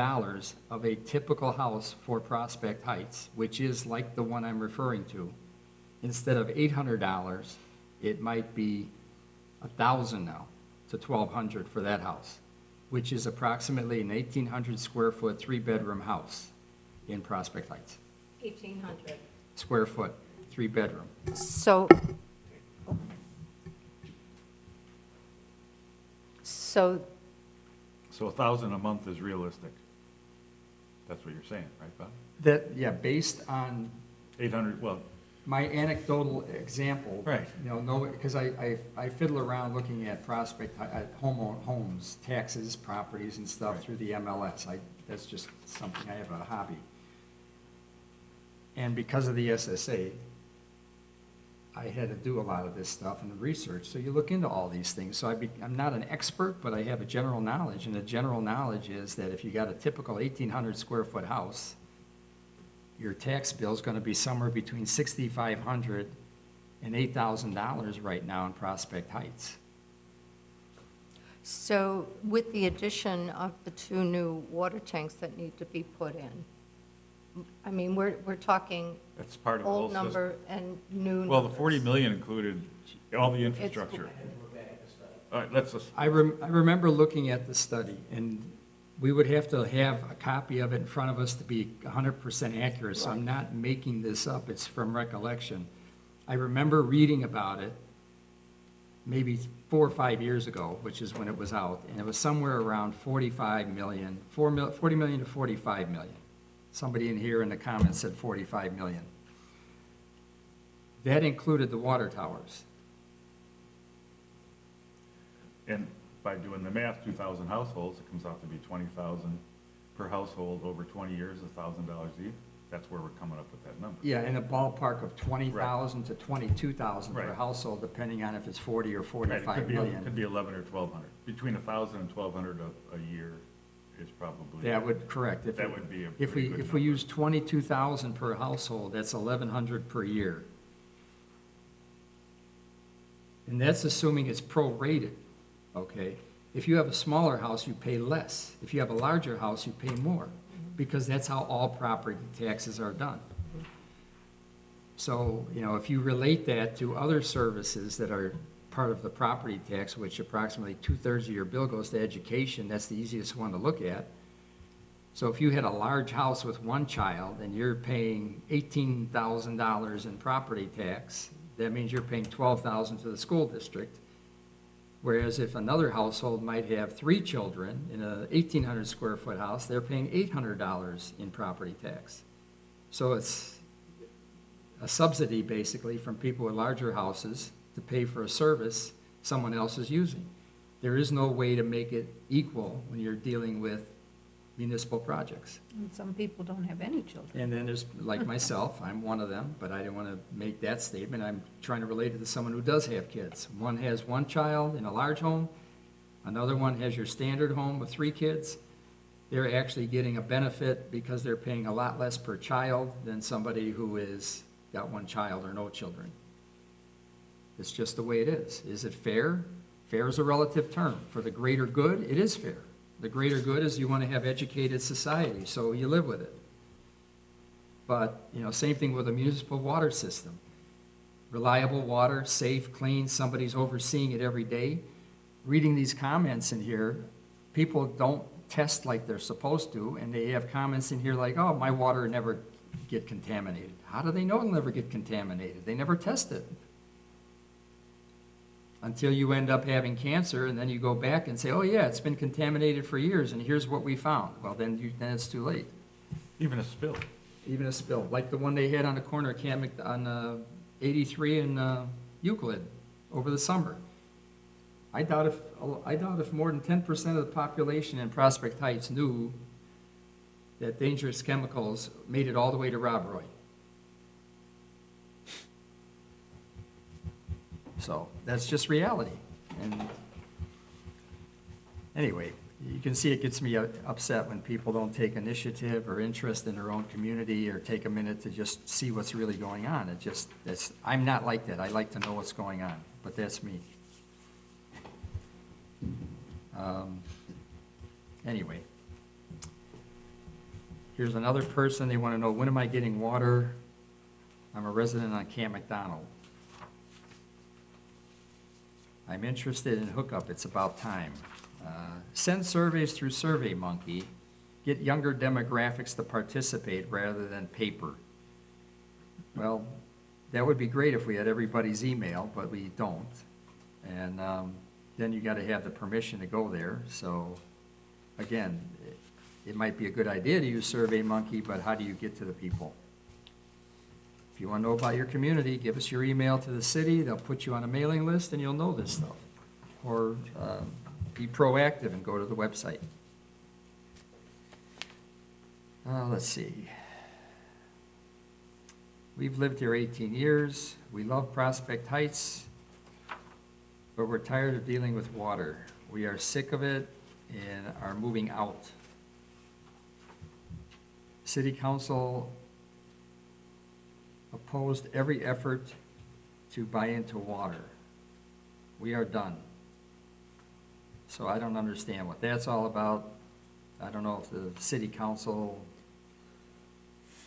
of a typical house for Prospect Heights, which is like the one I'm referring to, instead of $800, it might be $1,000 now to $1,200 for that house, which is approximately an 1,800 square foot, 3-bedroom house in Prospect Heights. 1,800. Square foot, 3-bedroom. So, so So 1,000 a month is realistic. That's what you're saying, right, Bob? That, yeah, based on 800, well, my anecdotal example. Right. You know, no, because I fiddle around looking at prospect, at homes, taxes, properties and stuff Right. through the MLS. That's just something, I have a hobby. And because of the SSA, I had to do a lot of this stuff and research, so you look into all these things. So I'm not an expert, but I have a general knowledge, and the general knowledge is that if you got a typical 1,800 square foot house, your tax bill is gonna be somewhere between $6,500 and $8,000 right now in Prospect Heights. So with the addition of the 2 new water tanks that need to be put in, I mean, we're talking That's part of the whole old system. number and new Well, the numbers. 40 million included all the infrastructure. All right, let's just, I remember looking at the study, and we would have to have a copy of it in front of us to be 100% accurate, so I'm not making this up, it's from recollection. I remember reading about it maybe 4 or 5 years ago, which is when it was out, and it was somewhere around 45 million, 40 million to 45 million. Somebody in here in the comments said 45 million. That included the water towers. and by doing the math, 2,000 households, it comes out to be 20,000 per household over 20 years, $1,000 each. That's where we're coming up with that number. Yeah, in a ballpark of 20,000 to 22,000 per Right. household, depending on if it's 40 or Right, it 45 could million. be 11 or 1,200. Between 1,000 and 1,200 a year is probably. That would, correct. If That it- would be a If pretty we, good if we number. use 22,000 per household, that's 1,100 per year. And that's assuming it's prorated, okay? If you have a smaller house, you pay less. If you have a larger house, you pay more, because that's how all property taxes are done. So, you know, if you relate that to other services that are part of the property tax, which approximately 2/3 of your bill goes to education, that's the easiest one to look at. So if you had a large house with one child and you're paying $18,000 in property tax, that means you're paying $12,000 to the school district. Whereas if another household might have 3 children in a 1,800 square foot house, they're paying $800 in property tax. So it's a subsidy basically from people with larger houses to pay for a service someone else is using. There is no way to make it equal when you're dealing with municipal projects. And some people don't have any children. And then there's, like myself, I'm one of them, but I didn't want to make that statement. I'm trying to relate it to someone who does have kids. One has 1 child in a large home, another one has your standard home with 3 kids. They're actually getting a benefit because they're paying a lot less per child than somebody who is, got 1 child or no children. It's just the way it is. Is it fair? Fair is a relative term. For the greater good, it is fair. The greater good is you want to have educated society, so you live with it. But, you know, same thing with a municipal water system. Reliable water, safe, clean, somebody's overseeing it every day. Reading these comments in here, people don't test like they're supposed to, and they have comments in here like, oh, my water never get contaminated. How do they know it'll never get contaminated? They never test it. Until you end up having cancer, and then you go back and say, oh yeah, it's been contaminated for years, and here's what we found. Well, then it's too late. Even a spill. Even a spill, like the one they had on the corner of on 83 and Euclid over the summer. I doubt if more than 10% of the population in Prospect Heights knew that dangerous chemicals made it all the way to Rob Roy. So that's just reality. And anyway, you can see it gets me upset when people don't take initiative or interest in their own community or take a minute to just see what's really going on. I'm not like that. I like to know what's going on, but that's me. Anyway, here's another person. They want to know, when am I getting water? I'm a resident on Camp McDonald. I'm interested in hookup, it's about time. Send surveys through SurveyMonkey. Get younger demographics to participate rather than paper. Well, that would be great if we had everybody's email, but we don't. And then you gotta have the permission to go there. So, again, it might be a good idea to use SurveyMonkey, but how do you get to the people? If you want to know about your community, give us your email to the city. They'll put you on a mailing list and you'll know this stuff. Or be proactive and go to the website. Let's see. We've lived here 18 years. We love Prospect Heights, but we're tired of dealing with water. We are sick of it and are moving out. City Council opposed every effort to buy into water. We are done. So I don't understand what that's all about. I don't know if the City Council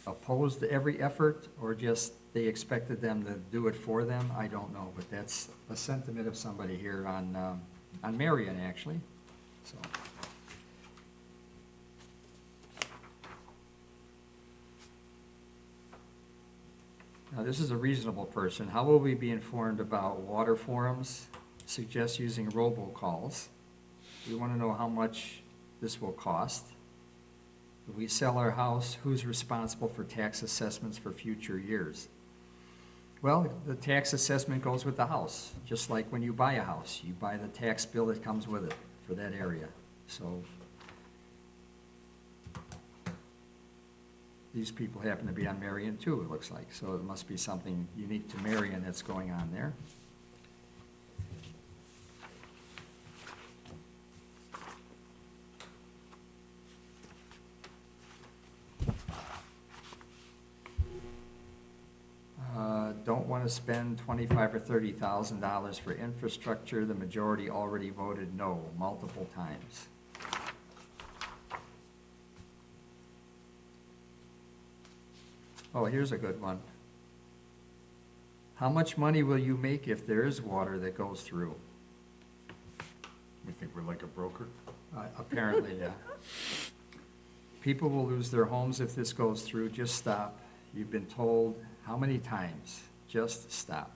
opposed every effort or just they expected them to do it for them. I don't know, but that's a sentiment of somebody here on Marion, actually, so. Now, this is a reasonable person. How will we be informed about water forums? Suggest using robocalls. We want to know how much this will cost. If we sell our house, who's responsible for tax assessments for future years? Well, the tax assessment goes with the house, just like when you buy a house. You buy the tax bill that comes with it for that area. So these people happen to be on Marion too, it looks like. So it must be something unique to Marion that's going on there. Don't want to spend $25,000 or $30,000 for infrastructure. The majority already voted no multiple times. Oh, here's a good one. How much money will you make if there is water that goes through? You think we're like a broker? Apparently, yeah. People will lose their homes if this goes through. Just stop. You've been told how many times? Just stop.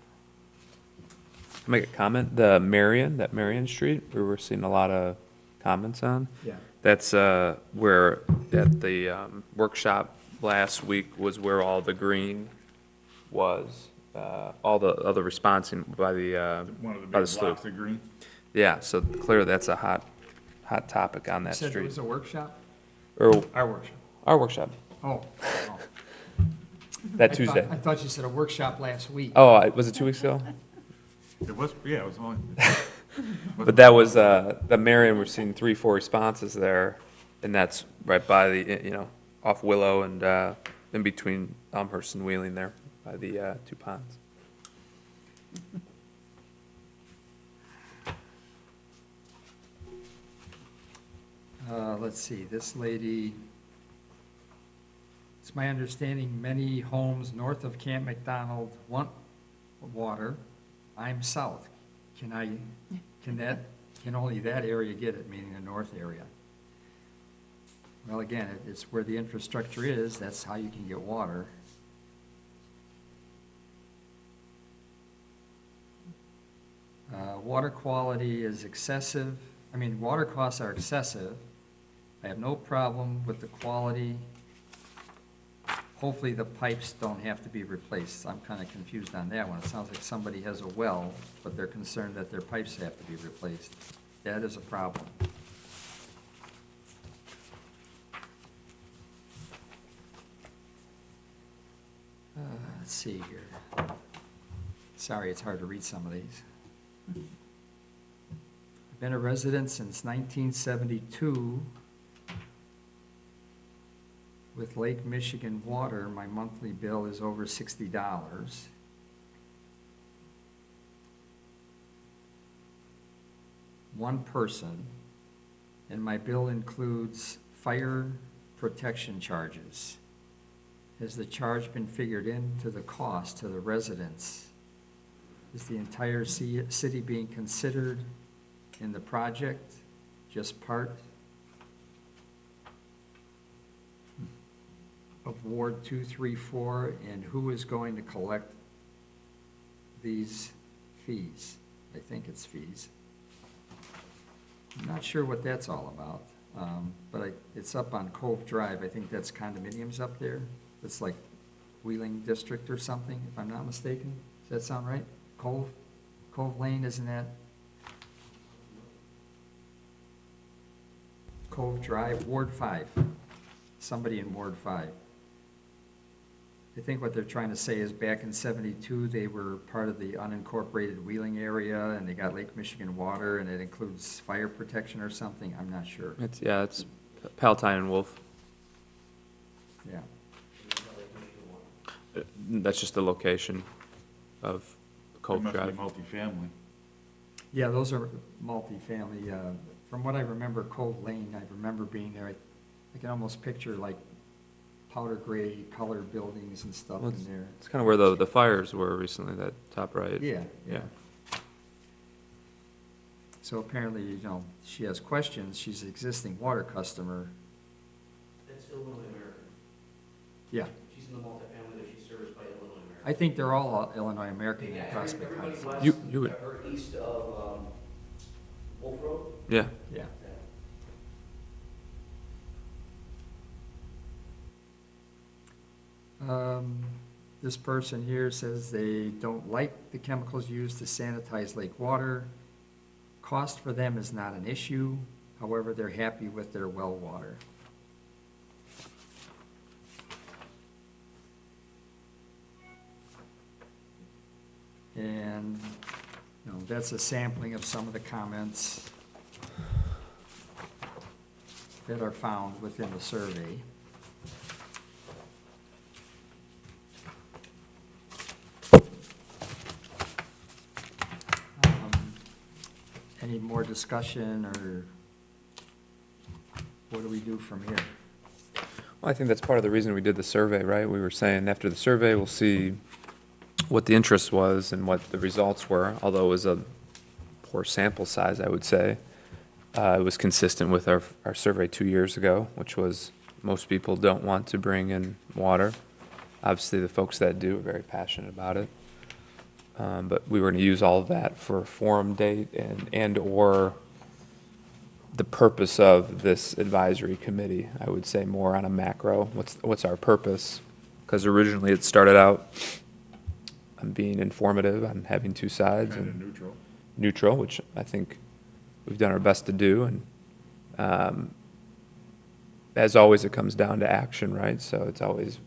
I'll make a comment. That Marion Street, where we're seeing a lot of comments on. Yeah. That's where at the workshop last week was where all the green was, all the other responding by the One of the by big the blocks slough. of green? Yeah, so clearly that's a hot topic on You that said it street. was a workshop? Or Our workshop. our workshop Oh. that Tuesday. I thought you said a workshop last week. Oh, was it 2 weeks ago? It was, yeah, it was only. But that was the Marion. We're seeing 3-4 responses there, and that's right by the off Willow and in between Elmhurst and Wheeling there by the two ponds. Let's see, this lady, it's my understanding many homes north of Camp McDonald want water. I'm south. Can only that area get it, meaning the north area? Well, again, it's where the infrastructure is, that's how you can get water. Water quality is excessive. Water costs are excessive. I have no problem with the quality. Hopefully the pipes don't have to be replaced. I'm kind of confused on that one. It sounds like somebody has a well, but they're concerned that their pipes have to be replaced. That is a problem. Let's see here. Sorry, it's hard to read some of these. I've been a resident since 1972. With Lake Michigan water, my monthly bill is over $60. One person, and my bill includes fire protection charges. Has the charge been figured into the cost to the residents? Is the entire city being considered in the project, just part of Ward 2, 3, 4, and who is going to collect these fees? I think it's fees. I'm not sure what that's all about, but it's up on Cove Drive. I think that's condominiums up there. It's like Wheeling District or something, if I'm not mistaken. Does that sound right? Cove Lane, isn't that? Cove Drive, Ward 5. Somebody in Ward 5. I think what they're trying to say is back in 72, they were part of the unincorporated Wheeling area, and they got Lake Michigan water, and it includes fire protection or something, I'm not sure. It's Palatine and Wolf. Yeah. That's just the location of It Cove must be Drive. multifamily. Yeah, those are multifamily. From what I remember, Cove Lane, I remember being there. I can almost picture like powder gray colored buildings and stuff Well, in there. It's kind of where the fires were recently, that top right. Yeah, yeah. Yeah. So apparently, she has questions. She's an existing water customer. That's Illinois American. Yeah. She's in the multifamily that she's serviced by Illinois American. I think they're all Illinois American in Prospect Everybody Heights. west, You would- or east of Wolf Road? Yeah. Yeah. This person here says they don't like the chemicals used to sanitize lake water. Cost for them is not an issue. However, they're happy with their well water. And, that's a sampling of some of the comments that are found within the survey. Any more discussion, or what do we do from here? Well, I think that's part of the reason we did the survey, right? We were saying after the survey, we'll see what the interest was and what the results were, although it was a poor sample size, I would say. It was consistent with our survey 2 years ago, which was most people don't want to bring in water. Obviously, the folks that do are very passionate about it. But we were going to use all of that for a forum date and/or the purpose of this advisory committee. I would say more on a macro. What's our purpose? Because originally it started out on being informative, on having two sides, Kind of and neutral. neutral, which I think we've done our best to do. And as always, it comes down to action, right? So it's always,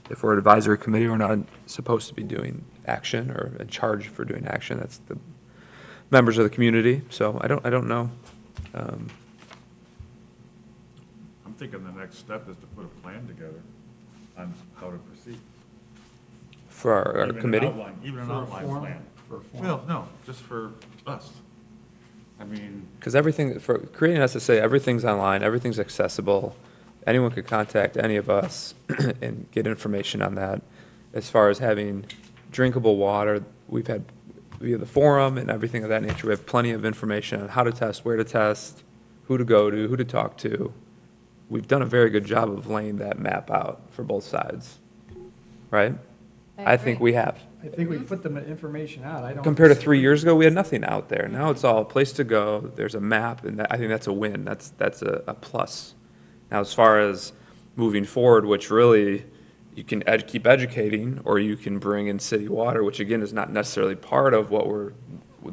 if we're an advisory committee, we're not supposed to be doing action or in charge for doing action. That's the members of the community. So I don't know. I'm thinking the next step is to put a plan together on how to proceed. For our Even an committee. outline- Even an For a outline forum? plan. For a forum? Well, no, just for us. I mean, Because everything, for creating an SSA, everything's online, everything's accessible. Anyone could contact any of us and get information on that. As far as having drinkable water, we've had, via the forum and everything of that nature, we have plenty of information on how to test, where to test, who to go to, who to talk to. We've done a very good job of laying that map out for both sides, right? I think we have. I think we put the information out. I don't. Compared to 3 years ago, we had nothing out there. Now it's all a place to go. There's a map, and I think that's a win. That's a plus. Now, as far as moving forward, which really, you can keep educating, or you can bring in city water, which again is not necessarily part of what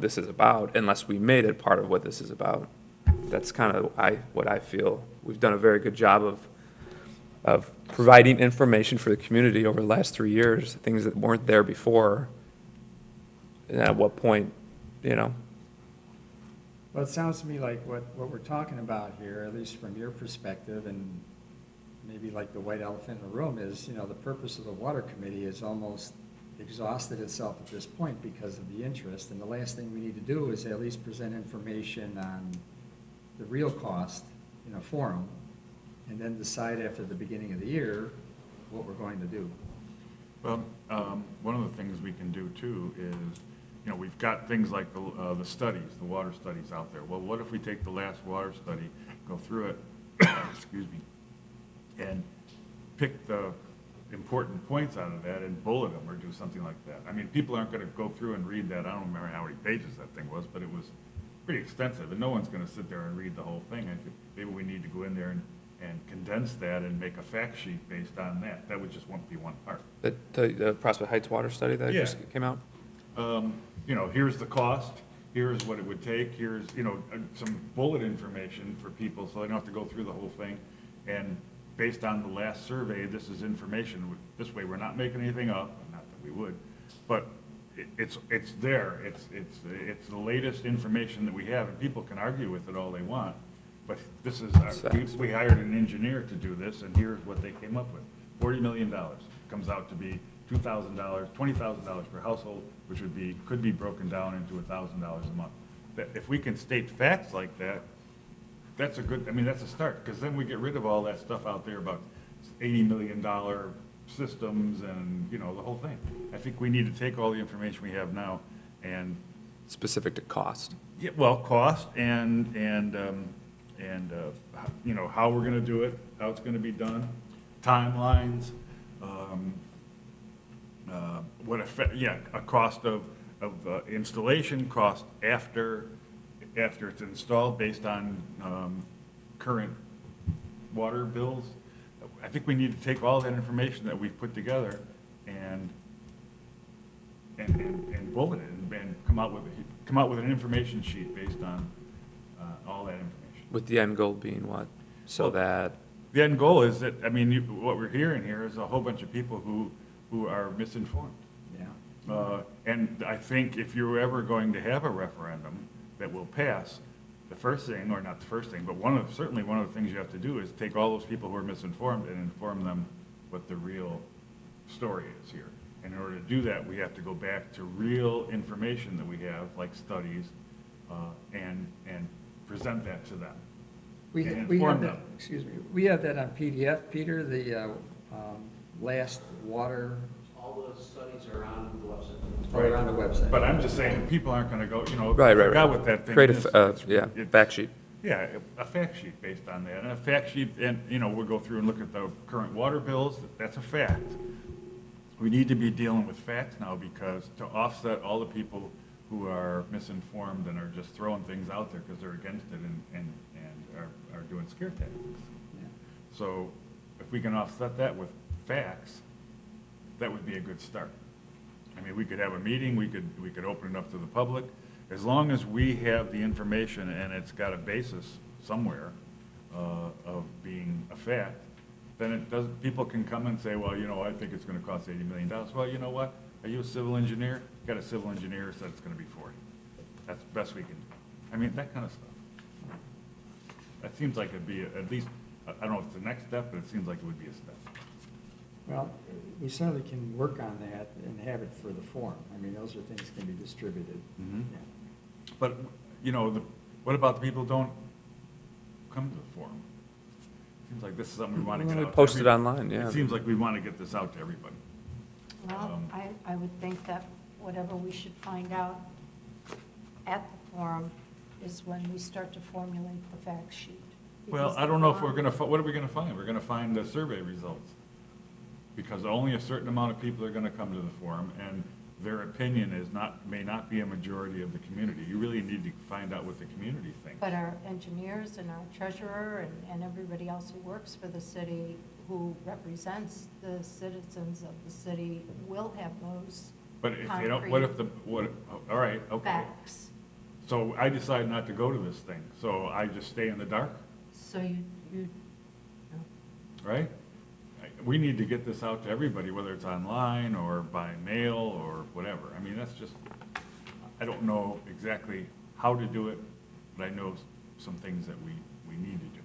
this is about, unless we made it part of what this is about. That's kind of what I feel. We've done a very good job of providing information for the community over the last 3 years, things that weren't there before. And at what point, Well, it sounds to me like what we're talking about here, at least from your perspective, and maybe like the white elephant in the room, is, the purpose of the water committee is almost exhausted itself at this point because of the interest. And the last thing we need to do is at least present information on the real cost in a forum, and then decide after the beginning of the year what we're going to do. well, one of the things we can do too is, we've got things like the studies, the water studies out there. Well, what if we take the last water study, go through it, excuse me, and pick the important points out of that and bullet them or do something like that? I mean, people aren't going to go through and read that. I don't remember how many pages that thing was, but it was pretty extensive, and no one's going to sit there and read the whole thing. I think maybe we need to go in there and condense that and make a fact sheet based on that. That would just won't be one part. the Prospect Heights water study that Yeah. just came out? Here's the cost, here's what it would take, here's, some bullet information for people, so they don't have to go through the whole thing. And based on the last survey, this is information. This way, we're not making anything up, not that we would, but it's there. It's the latest information that we have, and people can argue with it all they want, but this is, we hired an engineer to do this, and here's what they came up with. $40 million. Comes out to be $2,000, $20,000 per household, which could be broken down into $1,000 a month. If we can state facts like that, that's a good, I mean, that's a start, because then we get rid of all that stuff out there about $80 million systems and, you know, the whole thing. I think we need to take all the information we have now and, Specific to cost. yeah, well, cost and you know, how we're gonna do it, how it's gonna be done, timelines, what effect, yeah, a cost of installation, cost after it's installed based on current water bills. I think we need to take all that information that we've put together and bullet it and come out with an information sheet based on all that information. With the end goal being what? So Well, that, The end goal is that, I mean, what we're hearing here is a whole bunch of people who are misinformed. Yeah. And I think if you're ever going to have a referendum that will pass, the first thing, or not the first thing, but certainly one of the things you have to do is take all those people who are misinformed and inform them what the real story is here. And in order to do that, we have to go back to real information that we have, like studies, and present that to them. We And we inform have that, them. excuse me, we have that on PDF, Peter, the last water, All the studies are on the website. right on the website. But I'm just saying, people aren't gonna go, you know, right. forgot what that thing Create is. a fact sheet. Yeah, a fact sheet based on that, and a fact sheet, and, you know, we'll go through and look at the current water bills, that's a fact. We need to be dealing with facts now, because to offset all the people who are misinformed and are just throwing things out there because they're against it and are doing scare tactics. Yeah. So if we can offset that with facts, that would be a good start. I mean, we could have a meeting, we could open it up to the public. As long as we have the information and it's got a basis somewhere of being a fact, then it does, people can come and say, well, you know, I think it's gonna cost $80 million. Well, you know what? Are you a civil engineer? Got a civil engineer said it's gonna be 40. That's the best we can do. I mean, that kind of stuff. That seems like it'd be at least, I don't know if it's the next step, but it seems like it would be a step. Well, we certainly can work on that and have it for the forum. I mean, those are things that can be distributed. Mhm. Yeah. But, you know, what about the people who don't come to the forum? Seems like this is something we want to get out. to Post it everybody. online, yeah. It seems like we want to get this out to everybody. Well, I would think that whatever we should find out at the forum is when we start to formulate the fact sheet. Well, Because I don't know if the we're going to, what are we going to find? We're going to find the survey results. Because only a certain amount of people are going to come to the forum, and their opinion may not be a majority of the community. You really need to find out what the community thinks. But our engineers and our treasurer and everybody else who works for the city, who represents the citizens of the city, will have those But if they don't, all right, okay. facts. So I decide not to go to this thing, so I just stay in the dark, So you, right? We need to get this out to everybody, whether it's online or by mail or whatever. I mean, that's just, I don't know exactly how to do it, but I know some things that we need to do.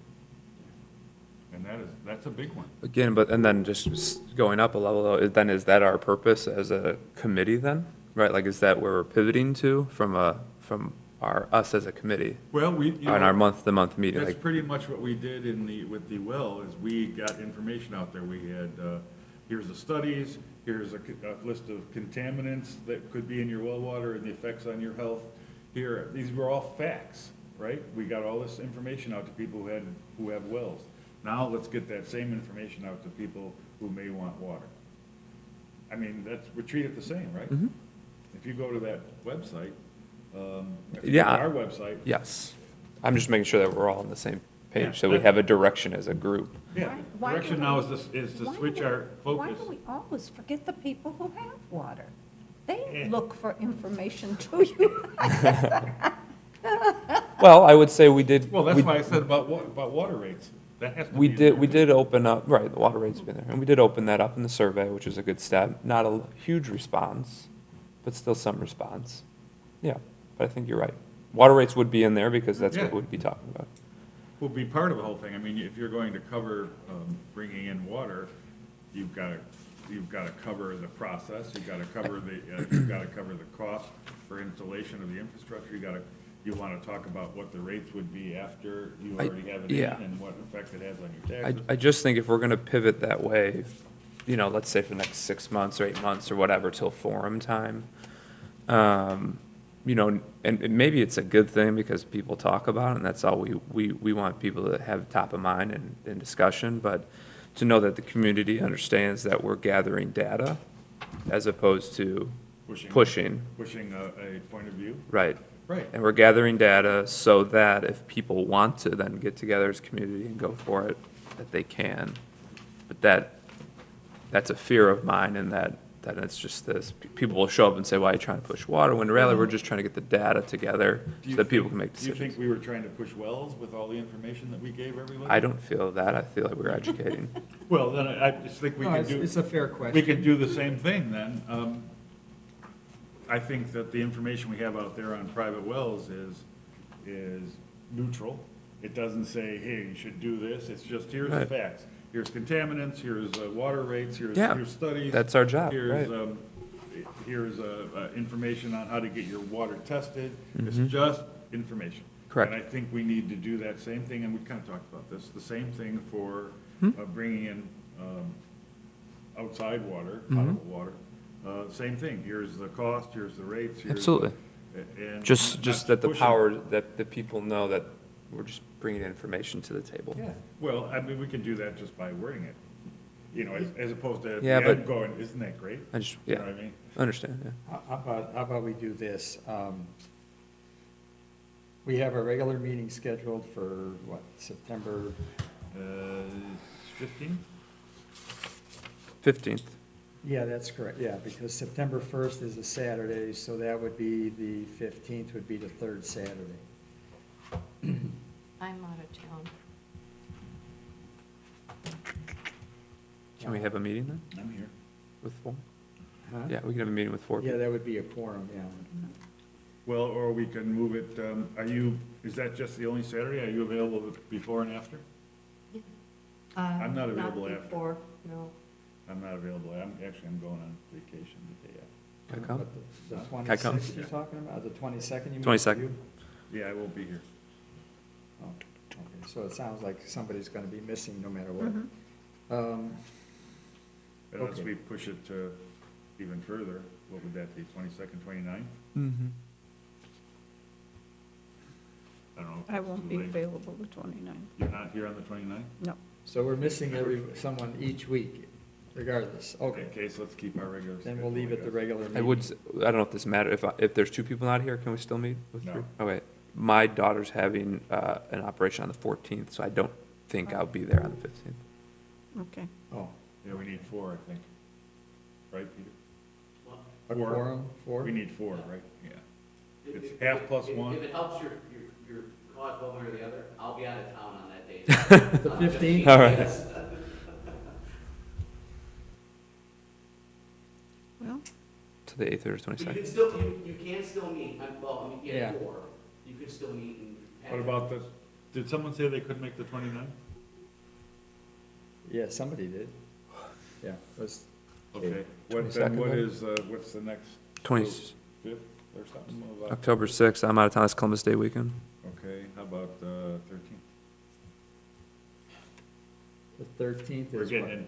And that's a big one. Again, and then just going up a level, though, then is that our purpose as a committee then? Right, like, is that where we're pivoting to from us as a committee? Well, On our month-to-month meeting, That's like, pretty much what we did with the well, is we got information out there. We had, here's the studies, here's a list of contaminants that could be in your well water and the effects on your health. Here, these were all facts, right? We got all this information out to people who have wells. Now, let's get that same information out to people who may want water. I mean, we treat it the same, right? Mhm. If you go to that website, if you go to Yeah. our website, yes. I'm just making sure that we're all on the same Yeah, page, so we that- have a direction as a group. yeah, Why direction do now we- is to why switch do our we- Why focus. do we always forget the people who have water? They Yeah. look for information to you. Well, I would say we did. Well, that's we- why I said about water rates. That has to We be in did, there. we did open up, right, the water rate's been there, and we did open that up in the survey, which is a good step. Not a huge response, but still some response. Yeah, but I think you're right. Water rates would be in there because that's what Yeah. we'd be talking about. Will be part of the whole thing. I mean, if you're going to cover bringing in water, you've got to cover the process, you've got to cover the cost for installation of the infrastructure, you want to talk about what the rates would be after you already have it in yeah. and what effect it has on your taxes. I just think if we're gonna pivot that way, you know, let's say for the next 6 months or 8 months or whatever till forum time, you know, and maybe it's a good thing because people talk about it, and that's all we want people to have top of mind in discussion, but to know that the community understands that we're gathering data as opposed to pushing, a point of view. right? Right. And we're gathering data so that if people want to then get together as a community and go for it, that they can. But that's a fear of mine, and that it's just this. People will show up and say, why are you trying to push water? When really we're just trying to get the data together so that people can make Do you decisions. think we were trying to push wells with all the information that we gave everybody? I don't feel that. I feel like we're educating. Well, then I just think we No, can it's, do. it's a fair question. We could do the same thing then. I think that the information we have out there on private wells is neutral. It doesn't say, hey, you should do this. It's just, here's the Right. facts. Here's contaminants, here's water rates, here's Yeah, studies. that's our job, Here's, right. here's information on how to get your water tested. It's Mhm. just information. Correct. And I think we need to do that same thing, and we kind of talked about this, the same thing for Hmm. bringing in outside water, Mhm. potable water. Same thing, here's the cost, here's the rates, here's. Absolutely. And Just not that the pushing- power, that the people know that we're just bringing information to the table. Yeah, well, I mean, we can do that just by wording it, you know, as opposed to at the Yeah, but- end going, isn't that great? I just, You know yeah, what I mean? understand, yeah. How about we do this? We have a regular meeting scheduled for, what, September? 15? 15th. Yeah, that's correct, yeah, because September 1st is a Saturday, so that would be the 15th would be the third Saturday. I'm out of town. Can we have a meeting then I'm here. with 4? Huh? Yeah, we can have a meeting with 4 Yeah, people. that would be a quorum, yeah. Well, or we can move it, is that just the only Saturday? Are you available before and after? I'm not available after. Before, no. I'm not available, I'm going on vacation the day after. Can I come? But the Can I come? 26th you're talking about, the 22nd you mean? 22nd. Yeah, I won't be here. Oh, okay, so it sounds like somebody's gonna be missing no matter what. Mhm. Unless Okay. we push it to even further, what would that be, 22nd, 29th? Mm-hmm. I don't know. if I it's won't too be late. available the 29th. You're not here on the 29th? No. So we're missing someone each week, regardless, okay. Okay, so let's keep our regular schedule. Then we'll leave I it the guess. regular meeting. I would, I don't know if this matter, if there's 2 people not here, can we still meet with No. 3? Okay. My daughter's having an operation on the 14th, so I don't think I'll be there on the 15th. Okay. Oh, Yeah, we need 4, I think. Right, Peter? a Four. quorum, 4? We need 4, right? Yeah. If- It's if- half plus if- one. If it helps your cause one way or the other, I'll be out of town on that day. The On 15th? All right. yes. Well, To the 8th or You 22nd. can still, you can still meet, Yeah. yeah, 4, you can still meet and. What about the, did someone say they couldn't make the 29th? Yeah, somebody did. Yeah, it was, Okay, 22nd, what maybe? is, what's the next? 20 5th or something? About- October 6th, I'm out of town, it's Columbus Day weekend. Okay, how about 13th? the 13th We're is getting what? in,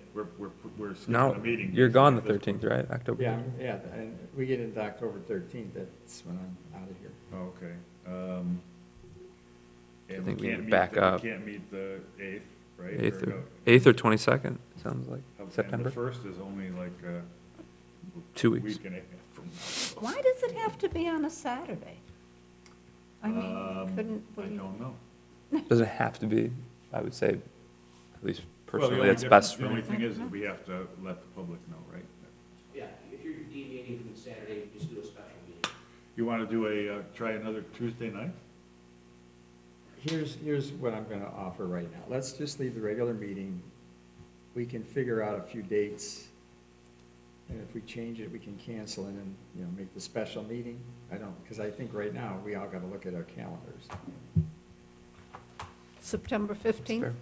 we're skipping No, a meeting. you're gone the at this 13th, point. right? October. Yeah, yeah, and we get into October 13th, that's when I'm out of here. Oh, okay. And think we can't need to meet back up. We can't meet the 8th, right? 8th Or or, no? 8th or 22nd, sounds like, And September, the 1st is only like 2 a weeks. week and a half from now. why does it have to be on a Saturday? I mean, couldn't I we? don't know. Doesn't have to be, I would say, at least Well, the personally, only it's difference- best The for only me. thing is that we have to let the public know, right? Yeah, if you're deviating from the Saturday, you just do a special meeting. You want to do try another Tuesday night? here's what I'm gonna offer right now. Let's just leave the regular meeting. We can figure out a few dates. And if we change it, we can cancel it and, make the special meeting. Because I think right now, we all gotta look at our calendars. September That's 15th? fair.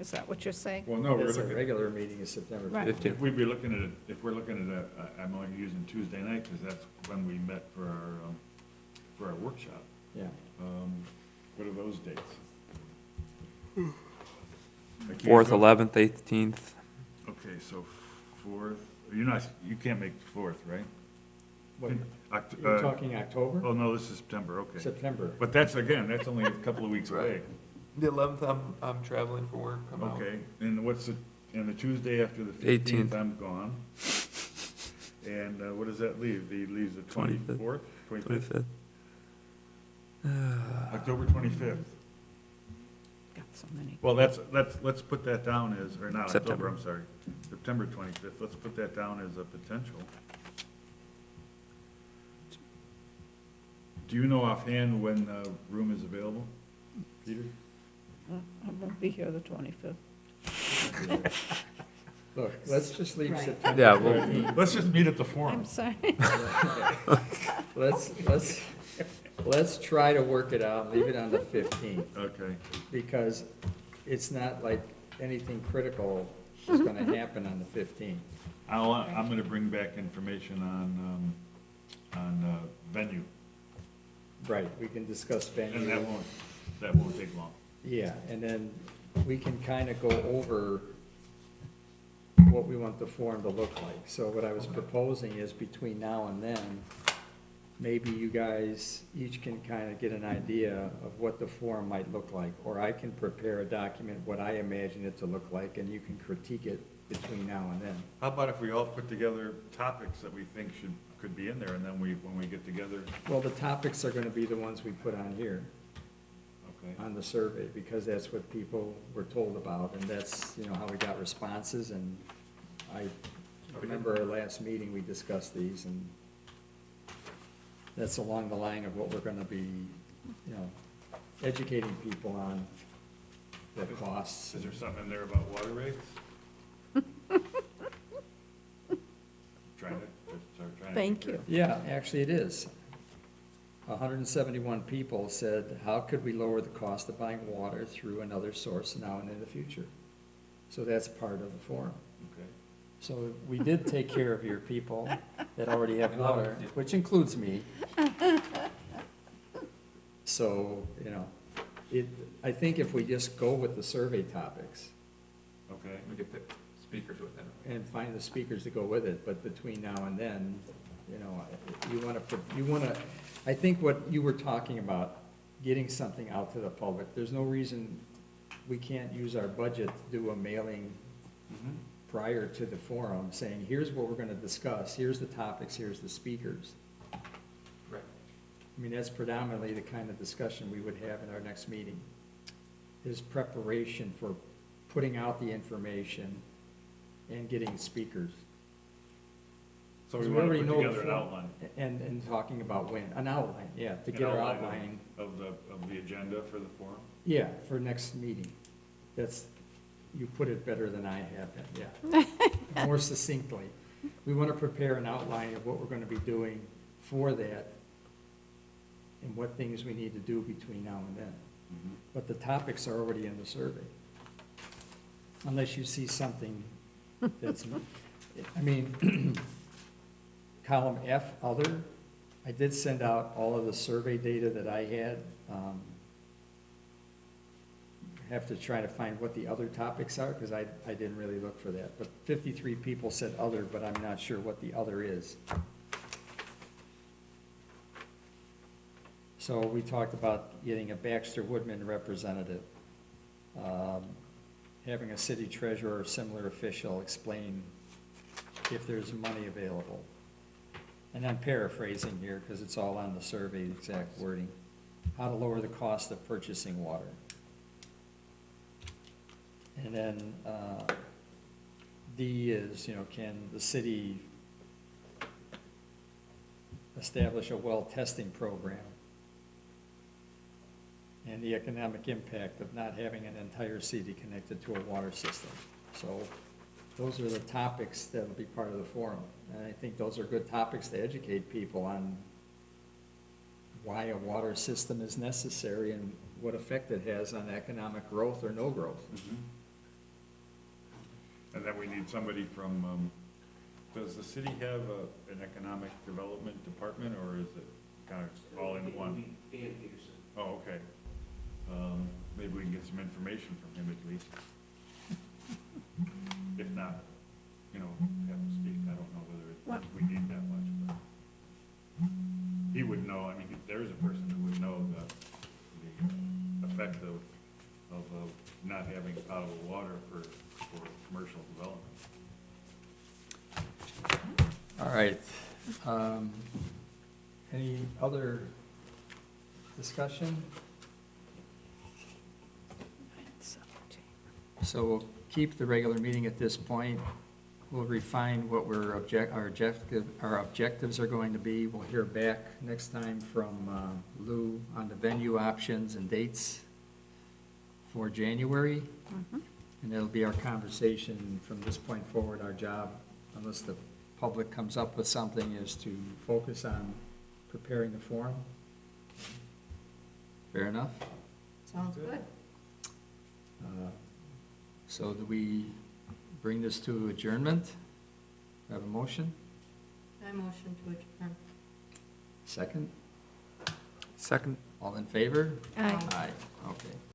Is that what you're saying? Well, no, we're That's our looking, regular meeting is September Right. 15th. if we'd be looking at it, if we're looking at I'm only using Tuesday night, because that's when we met for our workshop. Yeah. What are those dates? I can't 4th, go- 11th, 18th. Okay, so 4th, you can't make the 4th, right? What, Oct- you're talking October? Oh, no, this is September, okay. September. But that's only a couple of weeks away. The 11th, I'm traveling for work. I'm out. Okay, and and the Tuesday after the 18th. 15th, I'm gone. And what does that leave? Leaves the 24th? 25th? 25th. October 25th. Got so many. Well, let's put that down as, or not September. October, I'm sorry, September 25th. Let's put that down as a potential. Do you know offhand when room is available, Peter? I won't be here the 25th. Look, let's just leave Right. September Yeah, well- 15th. Let's just meet at the I'm forum. sorry. Let's try to work it out, leave it on the 15th, Okay, because it's not like anything critical is gonna happen on the 15th. I'm gonna bring back information on venue, Right, we can discuss venue. and that won't take long. Yeah, and then we can kind of go over what we want the forum to look like. So what I was proposing is between now and then, maybe you guys each can kind of get an idea of what the forum might look like. Or I can prepare a document, what I imagine it to look like, and you can critique it between now and then. How about if we all put together topics that we think could be in there, and then when we get together, Well, the topics are going to be the ones we put on here, okay? on the survey, because that's what people were told about, and that's, how we got responses, and I remember our last meeting, we discussed these, and that's along the line of what we're gonna be, educating people on, the costs. Is there something in there about water rates? Trying to. Thank you. Yeah, actually it is. 171 people said, how could we lower the cost of buying water through another source now and in the future? So that's part of the forum. Okay. So we did take care of your people that already have water, which includes me. So, I think if we just go with the survey topics Okay. We could pick speakers with them. and find the speakers to go with it, but between now and then, you wanna, I think what you were talking about, getting something out to the public, there's no reason we can't use our budget to do a mailing Mhm. prior to the forum, saying, here's what we're gonna discuss, here's the topics, here's the speakers. Right. I mean, that's predominantly the kind of discussion we would have in our next meeting, is preparation for putting out the information and getting speakers. So we So we want to already put know together an before- outline. And talking about when, an outline, yeah, to An get our outline outline, of the agenda for the forum? yeah, for next meeting. That's, you put it better than I have it, yeah. More succinctly. We want to prepare an outline of what we're going to be doing for that and what things we need to do between now and then. Mhm. But the topics are already in the survey. Unless you see something that's, I mean, column F, other, I did send out all of the survey data that I had. Have to try to find what the other topics are, because I didn't really look for that. But 53 people said other, but I'm not sure what the other is. So we talked about getting a Baxter Woodman representative, having a city treasurer or similar official explain if there's money available. And I'm paraphrasing here because it's all on the survey, the exact wording. How to lower the cost of purchasing water. And then D is, can the city establish a well testing program? and the economic impact of not having an entire city connected to a water system. So those are the topics that'll be part of the forum. And I think those are good topics to educate people on why a water system is necessary and what effect it has on economic growth or no growth. And then we need somebody from, does the city have an economic development department, or is it kind of all in one? Dan Peterson. Oh, okay. Maybe we can get some information from him at least. If not, you know, have him speak. I don't know whether we need that much, but he would know. I mean, there's a person who would know the effect of not having potable water for commercial development. All right. Any other discussion? So we'll keep the regular meeting at this point. We'll refine what our objectives are going to be. We'll hear back next time from Lou on the venue options and dates for January. And that'll be our conversation from this point forward. Our job, unless the public comes up with something, is to focus on preparing the forum. Fair enough? Sounds good. So do we bring this to adjournment? Have a motion? I motion to adjourn. Second? Second. All in favor? Aye. Aye, okay.